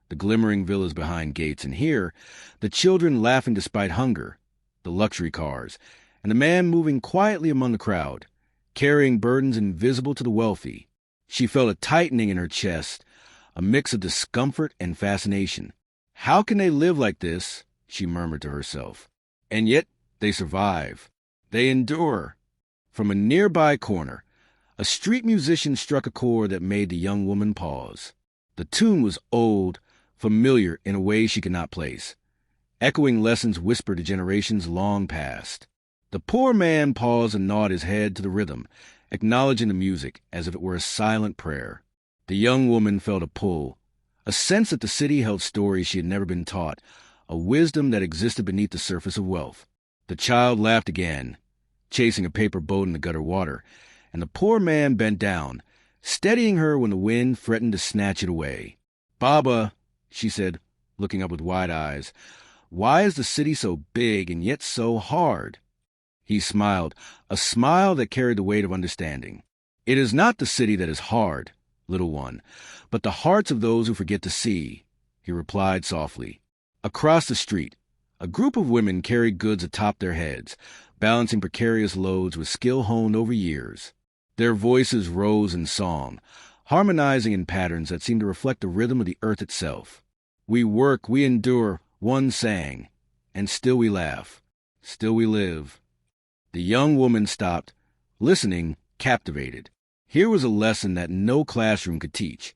[SPEAKER 1] The glimmering villas behind gates, and here, the children laughing despite hunger, the luxury cars, and the man moving quietly among the crowd, carrying burdens invisible to the wealthy. She felt a tightening in her chest, a mix of discomfort and fascination. "How can they live like this?" she murmured to herself. "And yet they survive. They endure." From a nearby corner, a street musician struck a chord that made the young woman pause. The tune was old, familiar in a way she could not place, echoing lessons whispered to generations long past. The poor man paused and nodded his head to the rhythm, acknowledging the music as if it were a silent prayer. The young woman felt a pull, a sense that the city held stories she had never been taught, a wisdom that existed beneath the surface of wealth. The child laughed again, chasing a paper boat in the gutter water, and the poor man bent down, steadying her when the wind threatened to snatch it away. "Baba," she said, looking up with wide eyes, "why is the city so big and yet so hard?" He smiled, a smile that carried the weight of understanding. "It is not the city that is hard, little one, but the hearts of those who forget to see. he replied softly. Across the street, a group of women carried goods atop their heads, balancing precarious loads with skill honed over years. Their voices rose in song, harmonizing in patterns that seemed to reflect the rhythm of the earth itself. We work, we endure, one sang, and still we laugh, still we live. The young woman stopped, listening, captivated. Here was a lesson that no classroom could teach.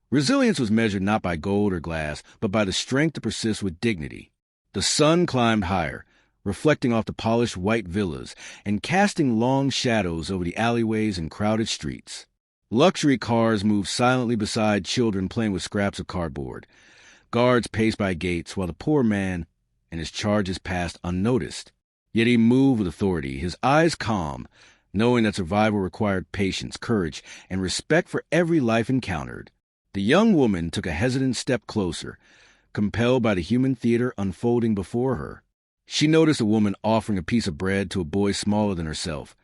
[SPEAKER 1] Resilience was measured not by gold or glass, but by the strength to persist with dignity. The sun climbed higher, reflecting off the polished white villas and casting long shadows over the alleyways and crowded streets. Luxury cars moved silently beside children playing with scraps of cardboard. Guards paced by gates while the poor man and his charges passed unnoticed. Yet he moved with authority, his eyes calm, knowing that survival required patience, courage, and respect for every life encountered. The young woman took a hesitant step closer, compelled by the human theater unfolding before her. She noticed a woman offering a piece of bread to a boy smaller than herself,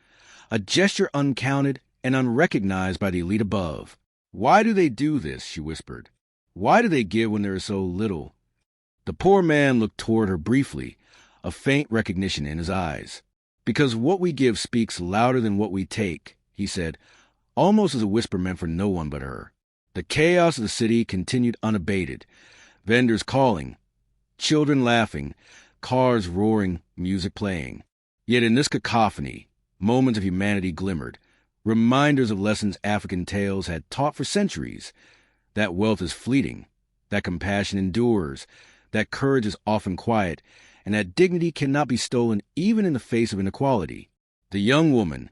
[SPEAKER 1] a gesture uncounted and unrecognized by the elite above. "Why do they do this?" she whispered. "Why do they give when there is so little?" The poor man looked toward her briefly, a faint recognition in his eyes. "Because what we give speaks louder than what we take," he said, almost as a whisper meant for no one but her. The chaos of the city continued unabated, vendors calling, children laughing, cars roaring, music playing. Yet in this cacophony, moments of humanity glimmered, reminders of lessons African tales had taught for centuries, that wealth is fleeting, that compassion endures, that courage is often quiet, and that dignity cannot be stolen even in the face of inequality. The young woman,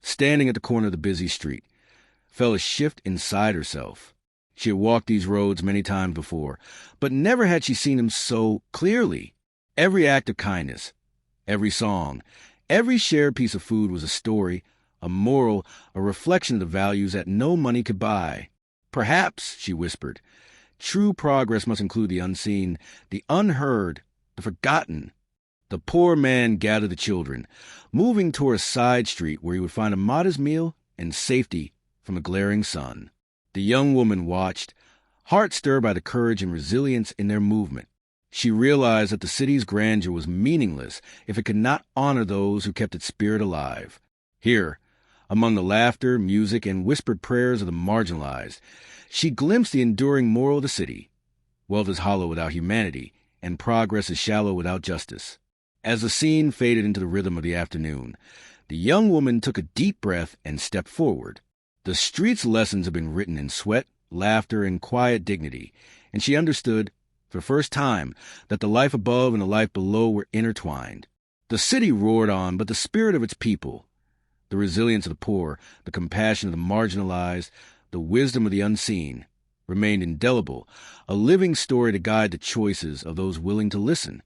[SPEAKER 1] standing at the corner of the busy street, felt a shift inside herself. She had walked these roads many times before, but never had she seen them so clearly. Every act of kindness, every song, every shared piece of food was a story, a moral, a reflection of the values that no money could buy. "Perhaps," she whispered, "true progress must include the unseen, the unheard, the forgotten." The poor man gathered the children, moving toward a side street where he would find a modest meal and safety from a glaring sun. The young woman watched, heart stirred by the courage and resilience in their movement. She realized that the city's grandeur was meaningless if it could not honor those who kept its spirit alive. Here, among the laughter, music, and whispered prayers of the marginalized, she glimpsed the enduring moral of the city. Wealth is hollow without humanity, and progress is shallow without justice. As the scene faded into the rhythm of the afternoon, the young woman took a deep breath and stepped forward. The street's lessons had been written in sweat, laughter, and quiet dignity, and she understood, for the first time, that the life above and the life below were intertwined. The city roared on, but the spirit of its people, the resilience of the poor, the compassion of the marginalized, the wisdom of the unseen, remained indelible, a living story to guide the choices of those willing to listen.